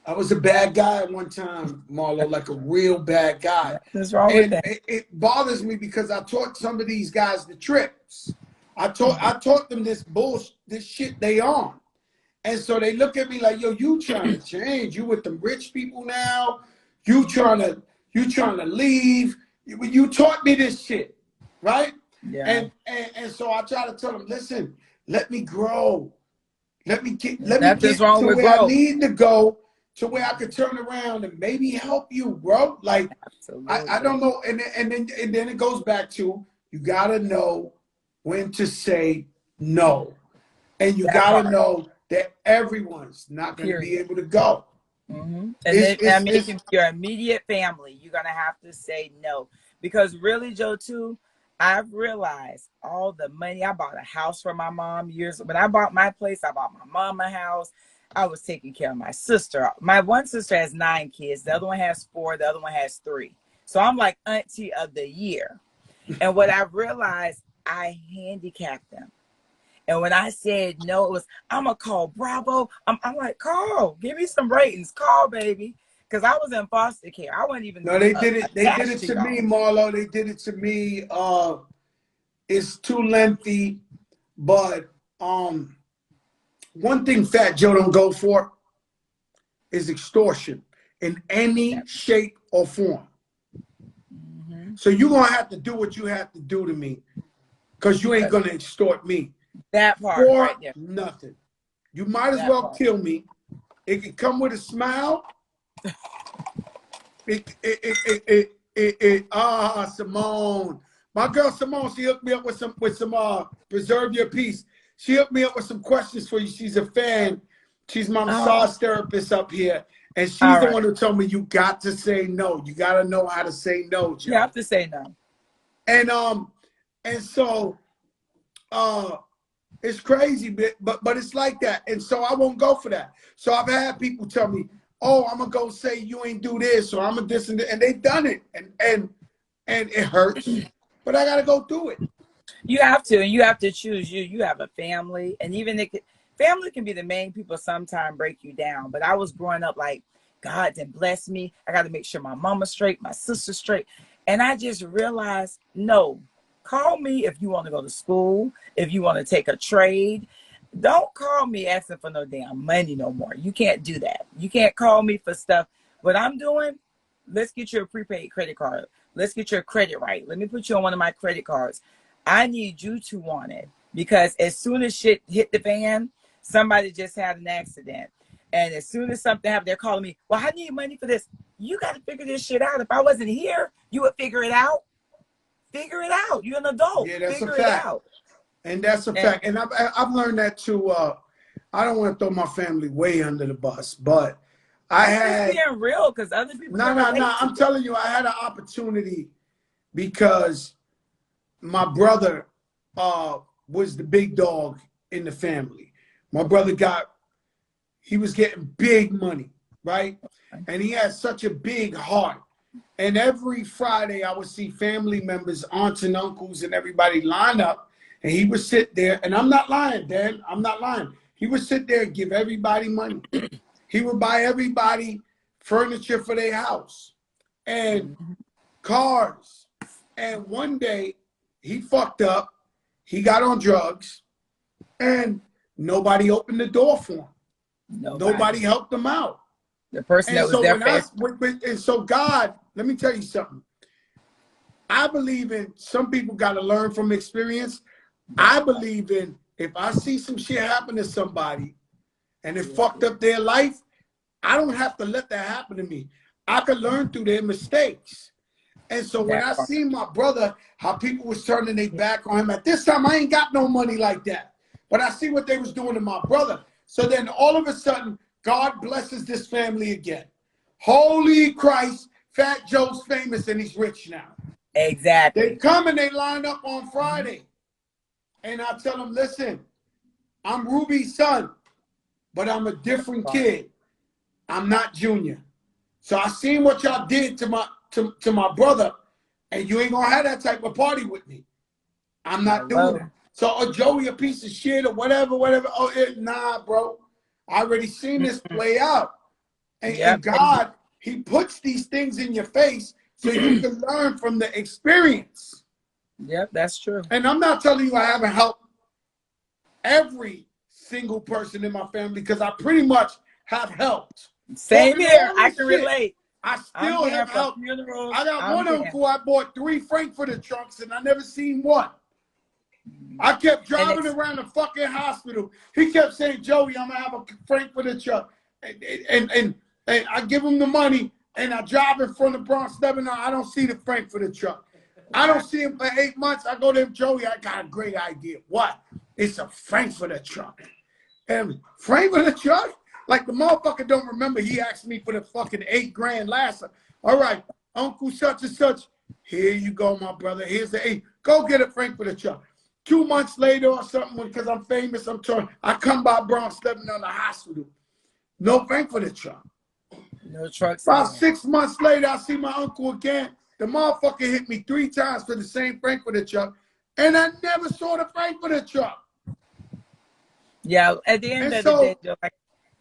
I was a bad guy at one time, Marlo, like a real bad guy. What's wrong with And that? it bothers me because I taught some of these guys the trips. I taught them this bullshit, this shit they on. And so they look at me like, yo, you trying to change. You with them rich people now. You trying to leave. You taught me this shit, right? Yeah. And so I try to tell them, listen, let me grow. Let me get Nothing's wrong to with where I growth. need to go, to where I could turn around and maybe help you, bro. Like Absolutely. I don't know. And then it goes back to you gotta know when to say no. And you That gotta part. know that everyone's not gonna be Period. able to go. And then, I It's mean, if it's your immediate family, you're gonna have to say no because really, Joe, too, I've realized all the money I bought a house for my mom years. When I bought my place, I bought my mom a house. I was taking care of my sister. My one sister has 9 kids. The other one has 4. The other one has 3. So I'm like auntie of the year. And what I realized, I handicapped them. And when I said no, it was, I'm going to call Bravo. I'm like, call, give me some ratings. Call, baby. Because I was in foster care. I wasn't even no, they did it. They did attached it to to me, y'all. Marlo. They did it to me. It's too lengthy, but one thing Fat Joe don't go for is extortion in any shape or form. So you're going to have to do what you have to do to me because you ain't going to extort me That part for right there. nothing. You might as That well part. kill me. It can come with a smile. Simone. My girl Simone, she hooked me up with some preserve your peace. She hooked me up with some questions for you. She's a fan. She's my massage therapist up here. And she's All the right. one who told me you got to say no. You got to know how to say no, Joe. You have to say no. And so it's crazy, but it's like that. And so I won't go for that. So I've had people tell me, oh, I'm gonna go say you ain't do this, or I'm gonna this and that. And they've done it. And it hurts, but I gotta go do it. You have to, and you have to choose you. You have a family, and even family can be the main people sometimes break you down. But I was growing up like, God didn't bless me. I got to make sure my mama's straight, my sister's straight. And I just realized, no, call me if you want to go to school, if you want to take a trade. Don't call me asking for no damn money no more. You can't do that. You can't call me for stuff. What I'm doing, let's get you a prepaid credit card. Let's get your credit right. Let me put you on one of my credit cards. I need you to want it because as soon as shit hit the fan, somebody just had an accident. And as soon as something happened, they're calling me, well, I need money for this. You got to figure this shit out. If I wasn't here, you would figure it out. Figure it out. You're an adult. Yeah, that's Figure a it fact. out. And that's a fact. And I've learned that too. I don't want to throw my family way under the bus, but I had being real because other people no. can relate to I'm it. telling you, I had an opportunity because my brother was the big dog in the family. My brother he was getting big money, right? And he had such a big heart. And every Friday, I would see family members, aunts and uncles, and everybody line up. And he would sit there, and I'm not lying, Dan. I'm not lying. He would sit there and give everybody money. He would buy everybody furniture for their house and cars. And one day, he fucked up. He got on drugs, and nobody opened the door for him. Nobody helped him out. The person that was there for and so God, let me tell you something. I believe in some people got to learn from experience. I believe in if I see some shit happen to somebody and it fucked up their life, I don't have to let that happen to me. I could learn through their mistakes. And so when I see my brother, how people was turning their back on him, at this time I ain't got no money like that. But I see what they was doing to my brother. So then all of a sudden, God blesses this family again. Holy Christ, Fat Joe's famous and he's rich now. Exactly. They come and they line up on Friday. And I tell them, listen, I'm Ruby's son, but I'm a different kid. I'm not Junior. So I seen what y'all did to my brother, and you ain't gonna have that type of party with me. I'm not doing it. So Joey a piece of shit or whatever. Nah, bro. I already seen this play out. And God, he puts these things in your face so you can learn from the experience. Yep, that's true. And I'm not telling you I haven't helped every single person in my family because I pretty much have helped. Same here. I can relate. I still have helped. I got one uncle I bought 3 Frankfurter trunks and I never seen one. I kept driving around the fucking hospital. He kept saying, Joey, I'm gonna have a Frankfurter truck. And I give him the money and I drive in front of Bronx Lebanon. I don't see the Frankfurter truck. I don't see him for 8 months. I go to him, Joey, I got a great idea. What? It's a Frankfurter truck. And Frankfurter truck? Like the motherfucker don't remember he asked me for the fucking $8,000 last time. All right, Uncle such and such. Here you go, my brother. Here's the 8. Go get a Frankfurter truck. 2 months later or something, because I'm famous, I come by Bronx Lebanon, the hospital. No Frankfurter truck. No trucks. About 6 months later, I see my uncle again. The motherfucker hit me 3 times for the same Frankfurter truck, and I never saw the Frankfurter truck. Yeah, at the end of the day, Joe,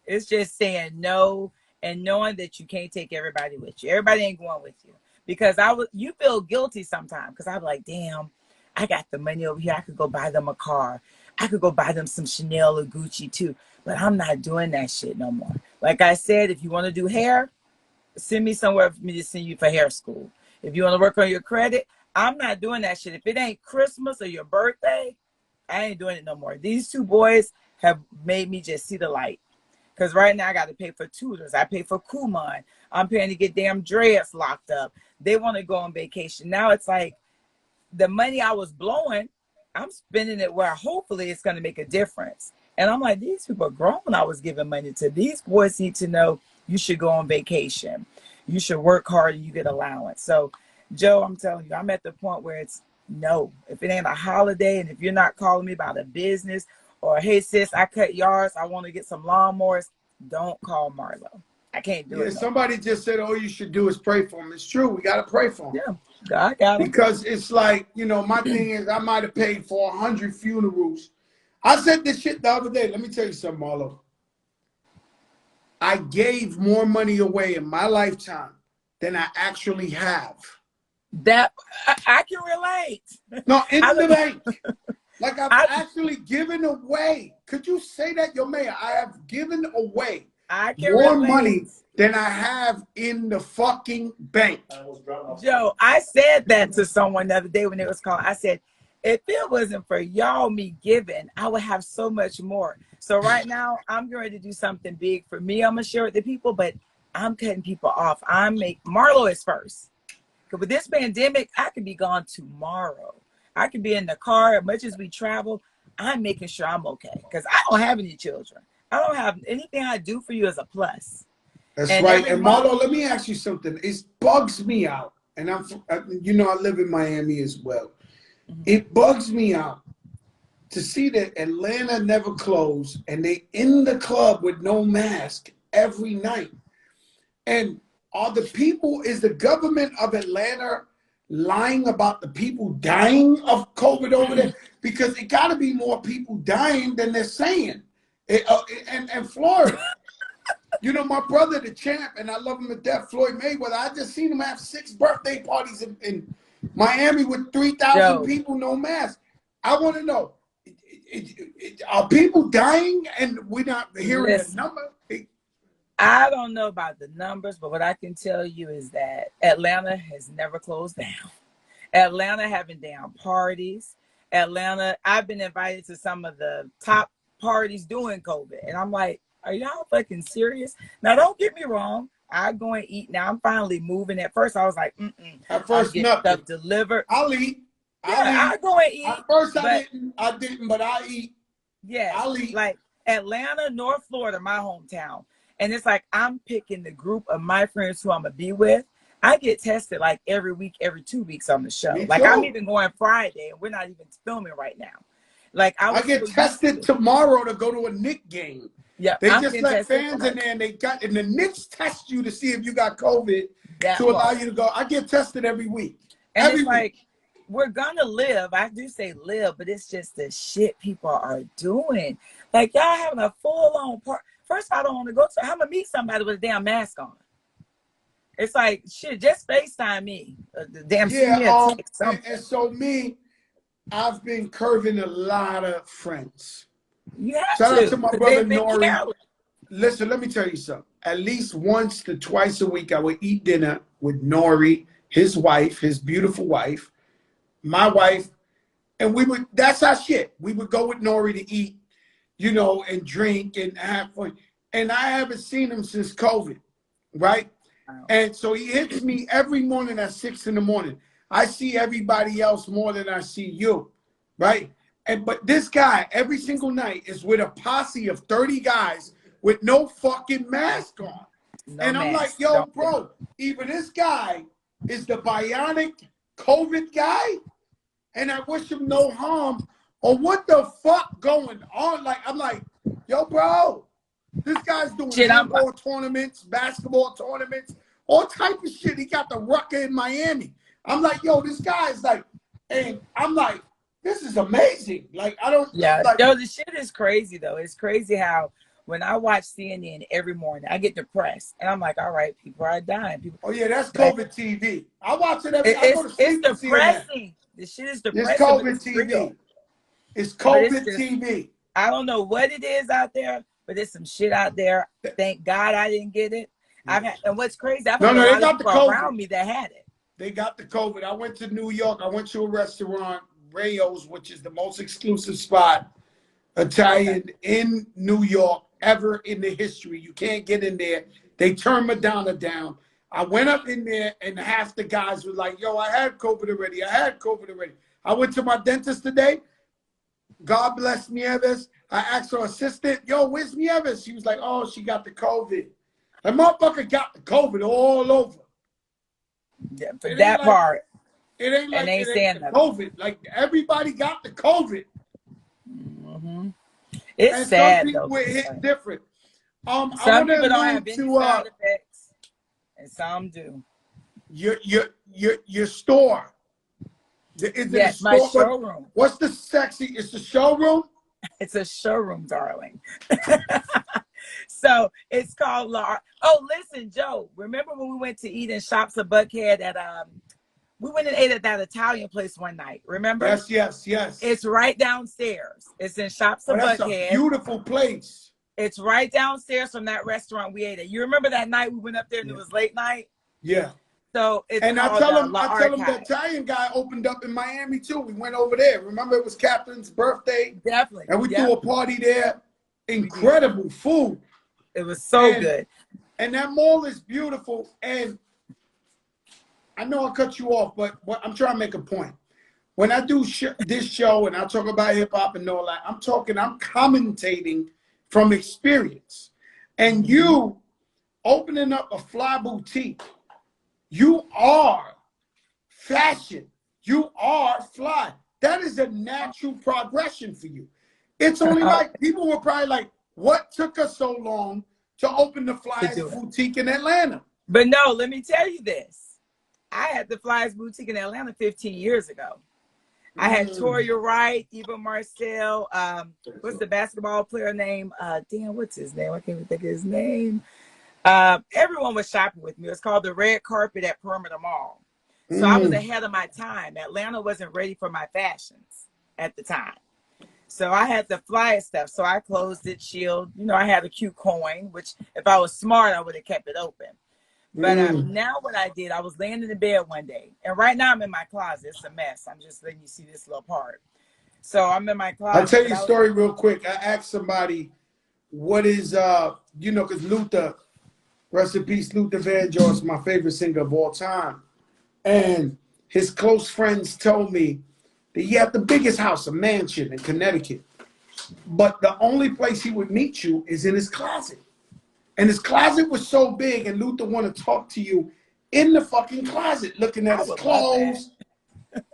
it's just saying no and knowing that you can't take everybody with you. Everybody ain't going with you. Because you feel guilty sometimes because I'm like, damn, I got the money over here. I could go buy them a car. I could go buy them some Chanel or Gucci too. But I'm not doing that shit no more. Like I said, if you want to do hair, send me somewhere for me to send you for hair school. If you want to work on your credit, I'm not doing that shit. If it ain't Christmas or your birthday, I ain't doing it no more. These 2 boys have made me just see the light. Because right now I got to pay for tutors. I pay for Kumon. I'm paying to get damn dreads locked up. They want to go on vacation. Now it's like the money I was blowing, I'm spending it where hopefully it's going to make a difference. And I'm like, these people are grown. I was giving money to. These boys need to know you should go on vacation. You should work hard and you get allowance. So, Joe, I'm telling you, I'm at the point where it's no. If it ain't a holiday and if you're not calling me about a business or, hey, sis, I cut yards, I want to get some lawnmowers, don't call Marlo. I can't do it. Somebody just said, all you should do is pray for him. It's true. We got to pray for him. Yeah, God got him. Because it's like, my thing is I might have paid for 100 funerals. I said this shit the other day. Let me tell you something, Marlo. I gave more money away in my lifetime than I actually have. That I can relate. No, in the bank. Like I've actually given away. Could you say that, your mayor? I have given away more money than I have in the fucking bank. Joe, I said that to someone the other day when it was called. I said, if it wasn't for y'all me giving, I would have so much more. So right now, I'm going to do something big for me. I'm going to share with the people, but I'm cutting people off. Marlo is first. Because with this pandemic, I could be gone tomorrow. I could be in the car. As much as we travel, I'm making sure I'm okay. Because I don't have any children. I don't have anything I do for you as a plus. That's right. And Marlo, let me ask you something. It bugs me out. And I live in Miami as well. It bugs me out to see that Atlanta never closed and they in the club with no mask every night. And are the people, is the government of Atlanta lying about the people dying of COVID over there? Because it got to be more people dying than they're saying. And Florida, you know, my brother, the champ, and I love him to death, Floyd Mayweather, I just seen him have 6 birthday parties in Miami with 3,000 people, no mask. I want to know, are people dying and we're not hearing the number? I don't know about the numbers, but what I can tell you is that Atlanta has never closed down. Atlanta having down parties. Atlanta, I've been invited to some of the top parties during COVID. And I'm like, are y'all fucking serious? Now, don't get me wrong. I go and eat. Now, I'm finally moving. At first, I was like, At first, get stuff delivered. I'll eat. I go and eat. At first, I didn't, but I eat. Yeah. I'll eat. Like Atlanta, North Florida, my hometown. And it's like, I'm picking the group of my friends who I'm going to be with. I get tested like every week, every 2 weeks on the show. Like I'm even going Friday and we're not even filming right now. Like I get tested tomorrow to go to a Knicks game. Yeah. They just let fans in there and and the Knicks test you to see if you got COVID to allow you to go. I get tested every week. And every week. Like, we're going to live. I do say live, but it's just the shit people are doing. Like y'all having a full-on part. First, I don't want to go to. I'm gonna meet somebody with a damn mask on. It's like shit. Just FaceTime me. The damn and so me, I've been curving a lot of friends. Shout out to my brother Nori. Listen, let me tell you something. At least once to twice a week, I would eat dinner with Nori, his wife, his beautiful wife, my wife, and we would. That's our shit. We would go with Nori to eat, you know, and drink and have fun. And I haven't seen him since COVID, right? Wow. And so he hits me every morning at 6 in the morning. I see everybody else more than I see you, right? But this guy, every single night, is with a posse of 30 guys with no fucking mask on. No and I'm like, yo, bro, either this guy is the bionic COVID guy, and I wish him no harm, or what the fuck going on? Like, I'm like, yo, bro, this guy's doing handball tournaments, basketball tournaments, all type of shit. He got the Rucker in Miami. I'm like, yo, this guy's like, and I'm like, this is amazing. Like, I don't. Yeah, like, yo, the shit is crazy, though. It's crazy how when I watch CNN every morning, I get depressed. And I'm like, all right, people are dying. People, oh, yeah, that's COVID TV. I watch it every I go to sleep. It's depressing. The shit is depressing. It's COVID TV. It's COVID TV. I don't know what it is out there, but there's some shit out there. Thank God I didn't get it. I've had, and what's crazy, I've had a lot of people around me that had it. They got the COVID. I went to New York. I went to a restaurant, Rayo's, which is the most exclusive spot, Italian in New York ever in the history. You can't get in there. They turned Madonna down. I went up in there, and half the guys were like, yo, I had COVID already. I had COVID already. I went to my dentist today. God bless Nieves. I asked her assistant, yo, where's Nieves? She was like, oh, she got the COVID. That motherfucker got the COVID all over. Yeah, for that like, part. It ain't like it ain't COVID. Like, everybody got the COVID. Mm-hmm. It's and sad, some people though. hit different. Some people don't have any side effects, and some do. Your store. Is it a store? My showroom. What's the sexy? It's the showroom? It's a showroom, darling. So it's called Oh, listen, Joe. Remember when we went to eat in Shops of Buckhead at we went and ate at that Italian place one night. Remember? Yes. It's right downstairs. It's in Shops of Buckhead. That's a beautiful place. It's right downstairs from that restaurant we ate at. You remember that night we went up there and it was late night? Yeah. So it's and I tell him the Italian guy opened up in Miami too. We went over there. Remember, it was Catherine's birthday. Definitely. And we threw a party there. Incredible food. It was so good. And that mall is beautiful. And I know I cut you off, but I'm trying to make a point. When I do this show and I talk about hip hop and all that, I'm commentating from experience. And you opening up a fly boutique, you are fashion. You are fly. That is a natural progression for you. It's only like people were probably like, what took us so long to open the flyest boutique in Atlanta? But no, let me tell you this. I had the Flyers Boutique in Atlanta 15 years ago. I had Toya Wright, Eva Marcel, what's the basketball player name? Damn, what's his name? I can't even think of his name. Everyone was shopping with me. It was called the Red Carpet at Perimeter Mall. So I was ahead of my time. Atlanta wasn't ready for my fashions at the time. So I had the Flyer stuff. So I closed it, shield. You know, I had a cute coin, which if I was smart, I would have kept it open. But now what I did, I was laying in the bed one day. And right now I'm in my closet. It's a mess. I'm just letting you see this little part. So I'm in my closet. I'll tell you a story real quick. I asked somebody, what is, you know, because Luther, rest in peace, Luther Vandross, my favorite singer of all time. And his close friends told me that he had the biggest house, a mansion in Connecticut. But the only place he would meet you is in his closet. And his closet was so big, and Luther wanted to talk to you in the fucking closet, looking at his clothes.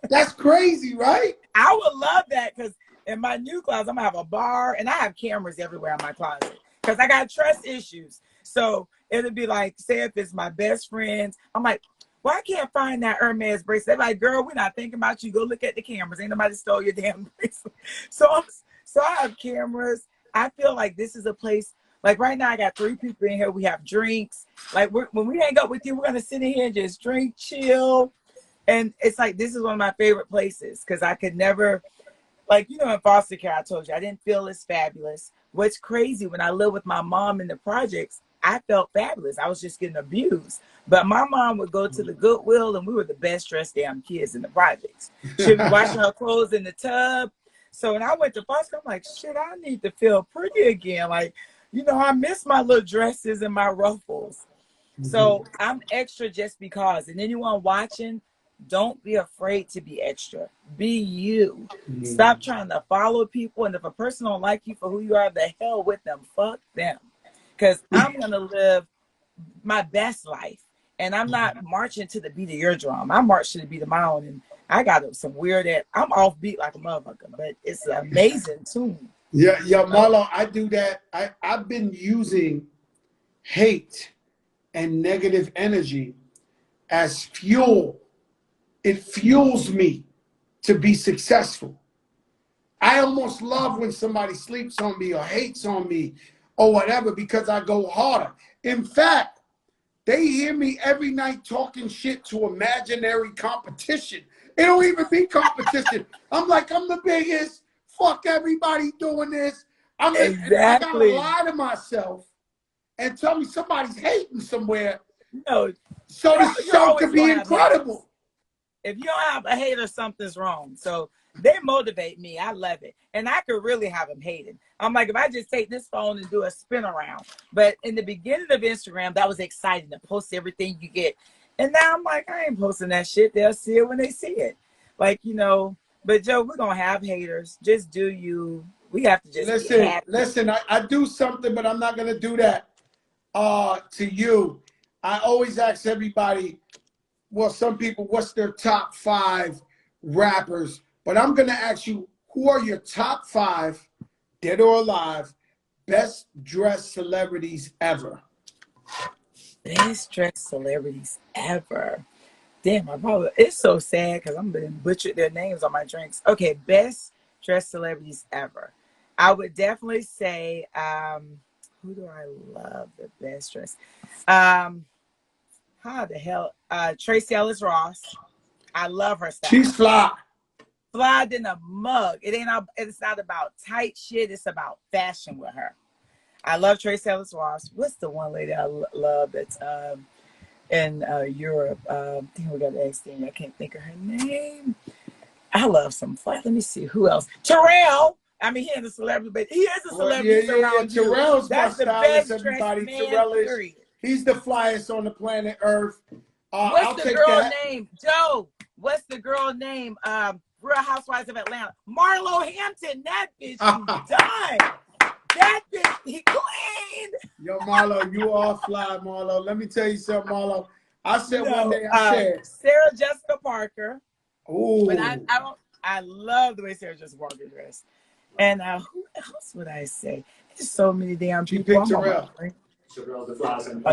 That's crazy, right? I would love that, because in my new closet, I'm going to have a bar, and I have cameras everywhere in my closet because I got trust issues. So it'll be like, say if it's my best friends, I'm like, well, I can't find that Hermes bracelet. They're like, girl, we're not thinking about you. Go look at the cameras. Ain't nobody stole your damn bracelet. So I have cameras. I feel like this is a place, like right now I got 3 people in here. We have drinks. Like when we hang up with you, we're going to sit in here and just drink, chill. And it's like, this is one of my favorite places because I could never, like, you know, in foster care, I told you, I didn't feel as fabulous. What's crazy, when I lived with my mom in the projects, I felt fabulous. I was just getting abused. But my mom would go to the Goodwill, and we were the best dressed damn kids in the projects. She'd be washing her clothes in the tub. So when I went to foster, I'm like, shit, I need to feel pretty again. Like, you know, I miss my little dresses and my ruffles. So I'm extra just because. And anyone watching, don't be afraid to be extra. Be you. Stop trying to follow people. And if a person don't like you for who you are, the hell with them. Fuck them. Because I'm going to live my best life. And I'm not marching to the beat of your drum. I march to the beat of my own. And I got some weird, I'm offbeat like a motherfucker. But it's an amazing tune. Yeah, Marlo, I do that. I've been using hate and negative energy as fuel. It fuels me to be successful. I almost love when somebody sleeps on me or hates on me or whatever, because I go harder. In fact, they hear me every night talking shit to imaginary competition. It don't even be competition. I'm like, I'm the biggest. Fuck everybody doing this. Exactly. I gotta lie to myself and tell me somebody's hating somewhere. No, so the show could be incredible. If you don't have a hater, something's wrong. So they motivate me. I love it. And I could really have them hating. I'm like, if I just take this phone and do a spin around. But in the beginning of Instagram, that was exciting to post everything you get. And now I'm like, I ain't posting that shit. They'll see it when they see it. Like, you know, but Joe, we're going to have haters. Just do you. We have to just be happy. Listen, I do something, but I'm not going to do that to you. I always ask everybody, well, some people, what's their top 5 rappers? But I'm going to ask you, who are your top 5, dead or alive, best dressed celebrities ever? Best dressed celebrities ever. Damn, it's so sad because I'm going to butcher their names on my drinks. Okay, best dressed celebrities ever. I would definitely say, who do I love the best dressed? How the hell? Tracee Ellis Ross. I love her style. She's fly. Fly in a mug. It's not about tight shit. It's about fashion with her. I love Tracee Ellis Ross. What's the one lady I love that's in Europe? I think we got the next thing. I can't think of her name. I love some fly. Let me see who else. Terrell. I mean, he is a celebrity, but he is a celebrity around you. Terrell's That's my the stylist, best everybody. man, Terrell is. period. He's the flyest on the planet Earth. What's the girl name? Joe. What's the girl name? Real Housewives of Atlanta. Marlo Hampton. That bitch is done. That bitch, he clean. Yo, Marlo, you are fly, Marlo. Let me tell you something, Marlo. I said one day, I said Sarah Jessica Parker. Oh, but I love the way Sarah Jessica Parker dressed. And who else would I say? There's so many damn people. Terrell. Terrell the Flies and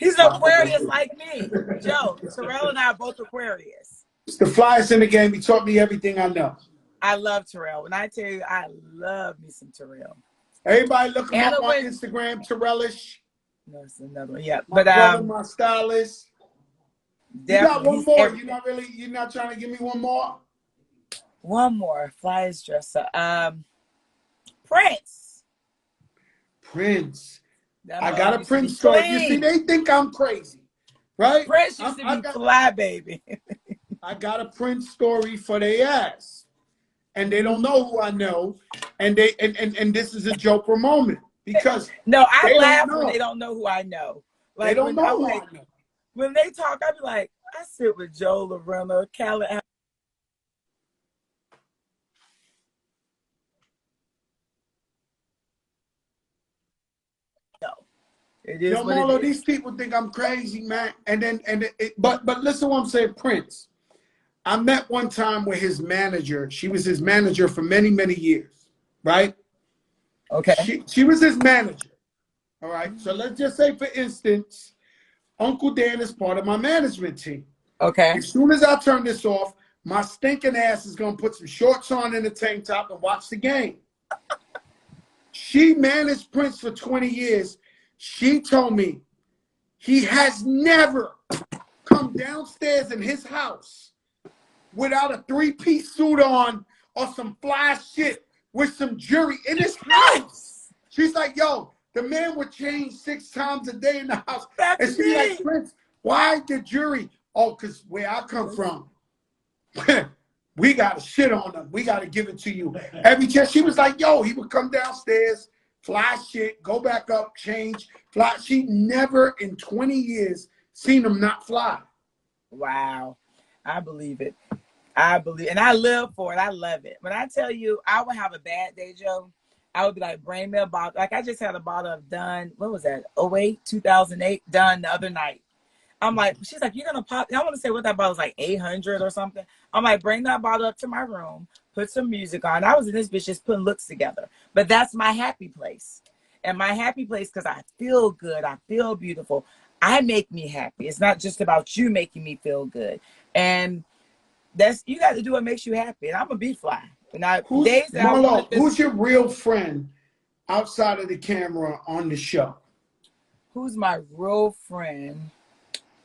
He's an Aquarius like me. Joe, Terrell and I are both Aquarius. It's the flyest in the game. He taught me everything I know. I love Terrell. When I tell you, I love me some Terrell. Everybody look him And up on Instagram, Terrellish. No, it's another one. Yeah, My but brother, my stylist. You got one more. Everything. You're not trying to give me one more? One more. Flyest dresser. Prince. Prince. That I got a Prince story. You see, they think I'm crazy, right? Prince used to be fly, baby. I got a Prince story for their ass, and they don't know who I know, and they and this is a joker moment because no, I laugh when they don't know who I know. Like they don't know who I know. When they talk, I be like, I sit with Joe Lorena, Callie. It is what Marlo, it is. these people think I'm crazy, man. But listen to what I'm saying, Prince. I met one time with his manager. She was his manager for many, many years, right? Okay. She was his manager. All right. So let's just say, for instance, Uncle Dan is part of my management team. Okay. As soon as I turn this off, my stinking ass is gonna put some shorts on and a tank top and watch the game. She managed Prince for 20 years. She told me he has never come downstairs in his house without a three-piece suit on or some fly shit with some jewelry in his house. She's like, yo, the man would change 6 times a day in the house. And she's like, Prince, why the jewelry? Oh, because where I come from, we got to shit on them. We got to give it to you. Every chance she was like, yo, he would come downstairs, fly shit, go back up, change, fly. She never in 20 years seen him not fly. Wow. I believe it. I believe, and I live for it. I love it. When I tell you, I would have a bad day, Joe. I would be like, bring me a bottle. Like I just had a bottle of Dunn. What was that? 08, 2008 Dunn the other night. I'm like, she's like, you're gonna pop. I want to say what that bottle was like, 800 or something. I'm like, bring that bottle up to my room, put some music on. I was in this bitch just putting looks together. But that's my happy place. And my happy place, because I feel good, I feel beautiful. I make me happy. It's not just about you making me feel good. And that's, you got to do what makes you happy. And I'm gonna be fly. And who's your real friend outside of the camera on the show? Who's my real friend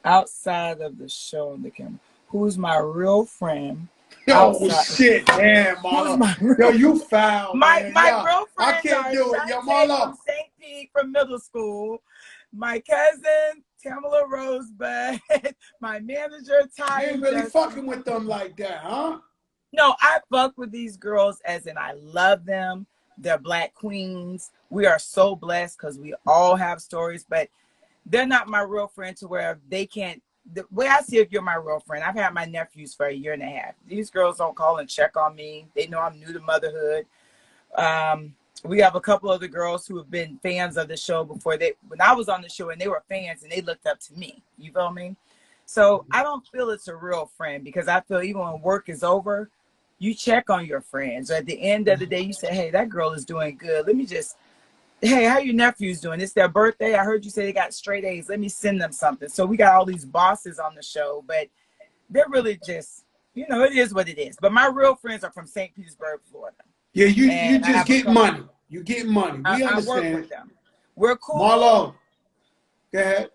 outside of the show on the camera? Who's my real friend? Oh shit, damn, Marlo. Yo, you foul. My real friends I can't do it. Yo, Marlo. From St. Pete from middle school. My cousin Tamala Rosebud. My manager Ty. You ain't really fucking with them like that, huh? No, I fuck with these girls as in I love them. They're Black queens. We are so blessed because we all have stories, but they're not my real friend to where they can't. The way I see if you're my real friend, I've had my nephews for 1.5 years. These girls don't call and check on me. They know I'm new to motherhood. We have a couple of the girls who have been fans of the show before when I was on the show, and they were fans and they looked up to me. You feel me? So I don't feel it's a real friend because I feel even when work is over, you check on your friends. Or at the end of the day, you say, hey, that girl is doing good. Let me just, hey, how your nephews doing? It's their birthday. I heard you say they got straight A's. Let me send them something. So we got all these bosses on the show, but they're really just, you know, it is what it is. But my real friends are from St. Petersburg, Florida. Yeah, you just get money. You get money. We understand. I work with them. We're cool. Marlo, go ahead.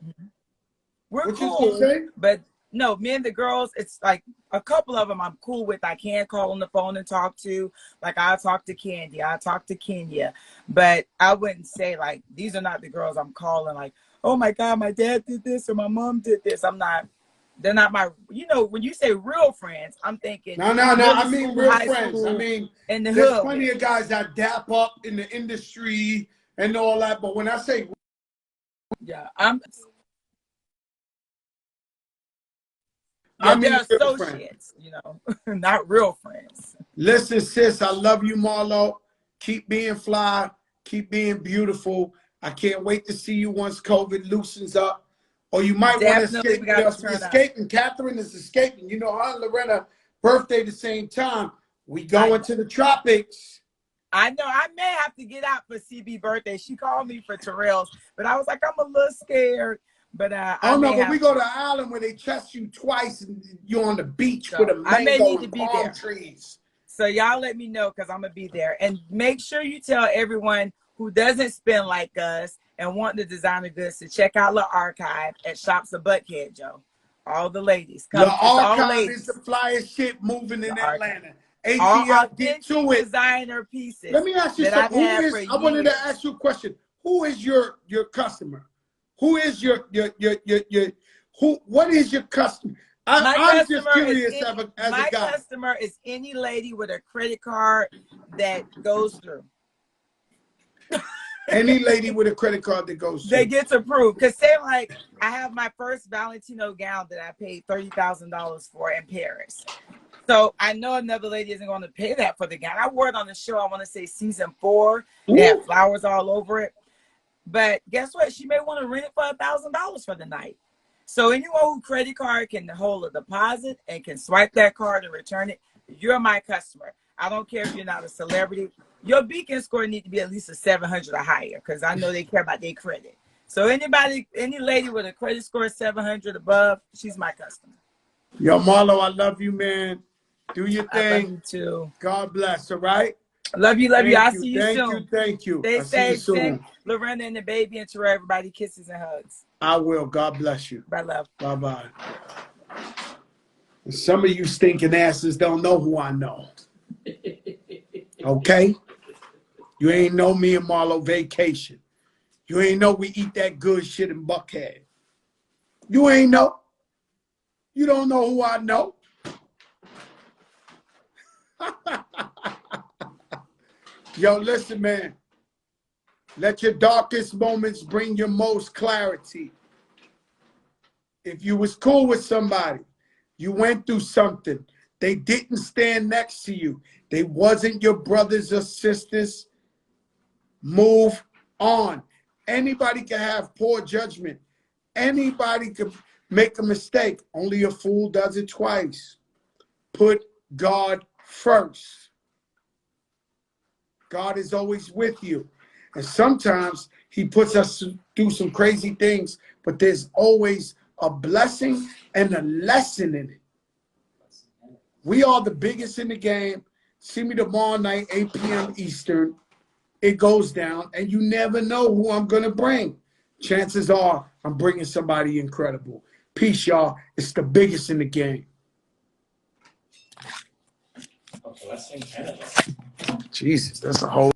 We're what cool, but no, me and the girls, it's like a couple of them I'm cool with. I can call on the phone and talk to. Like I talk to Candy, I talk to Kenya, but I wouldn't say like these are not the girls I'm calling. Like, oh my God, my dad did this or my mom did this. I'm not. They're not my. You know, when you say real friends, I'm thinking. No. I mean real friends. I mean, in the there's hood, plenty of guys that dap up in the industry and all that. But when I say, yeah, I mean, they're associates, you know, not real friends. Listen, sis, I love you, Marlo. Keep being fly. Keep being beautiful. I can't wait to see you once COVID loosens up. Or you might want to escape. Escaping. Catherine is escaping. You know, her and Lorena birthday the same time. We going to the tropics. I know. I may have to get out for CB birthday. She called me for Terrell's, but I was like, I'm a little scared. But Oh I no, may but have we go to an island where they test you twice and you're on the beach with so a I may mango need to and be palm there. trees. So y'all let me know because I'm gonna be there. And make sure you tell everyone who doesn't spend like us and want the designer goods to check out the archive at Shops of Buckhead, Joe. All the ladies The come. It's all archive is the ladies. flyest shit moving The in archive. Atlanta. All ATL, get authentic to it. designer Let pieces me ask you that I've something. had for I wanted to years. ask you a question. Who is your customer? Who is your what is your customer? My I'm just customer is curious any as a my guy. customer is any lady with a credit card that goes through. Any lady with a credit card that goes They through. get approved. Because say like I have my first Valentino gown that I paid $30,000 for in Paris. So I know another lady isn't going to pay that for the gown. I wore it on the show, I want to say season 4. They had flowers all over it. But guess what? She may want to rent it for $1,000 for the night. So anyone who credit card can hold a deposit and can swipe that card and return it, you're my customer. I don't care if you're not a celebrity. Your beacon score need to be at least a 700 or higher because I know they care about their credit. So any lady with a credit score 700 above, she's my customer. Yo, Marlo, I love you, man. Do your I love thing. you too. God bless, all right? Love you, love you. I'll see you Thank soon. you, thank you. Stay I'll see you safe. Send soon. Lorena and the baby and Terrell everybody kisses and hugs. I will. God bless you. Bye, love. Bye-bye. Some of you stinking asses don't know who I know. Okay? You ain't know me and Marlo vacation. You ain't know we eat that good shit in Buckhead. You ain't know. You don't know who I know. Yo, listen, man. Let your darkest moments bring your most clarity. If you was cool with somebody, you went through something, they didn't stand next to you, they wasn't your brothers or sisters, move on. Anybody can have poor judgment. Anybody can make a mistake. Only a fool does it twice. Put God first. God is always with you. And sometimes he puts us through some crazy things, but there's always a blessing and a lesson in it. We are the biggest in the game. See me tomorrow night, 8 p.m. Eastern. It goes down, and you never know who I'm going to bring. Chances are I'm bringing somebody incredible. Peace, y'all. It's the biggest in the game. Jesus, that's a whole...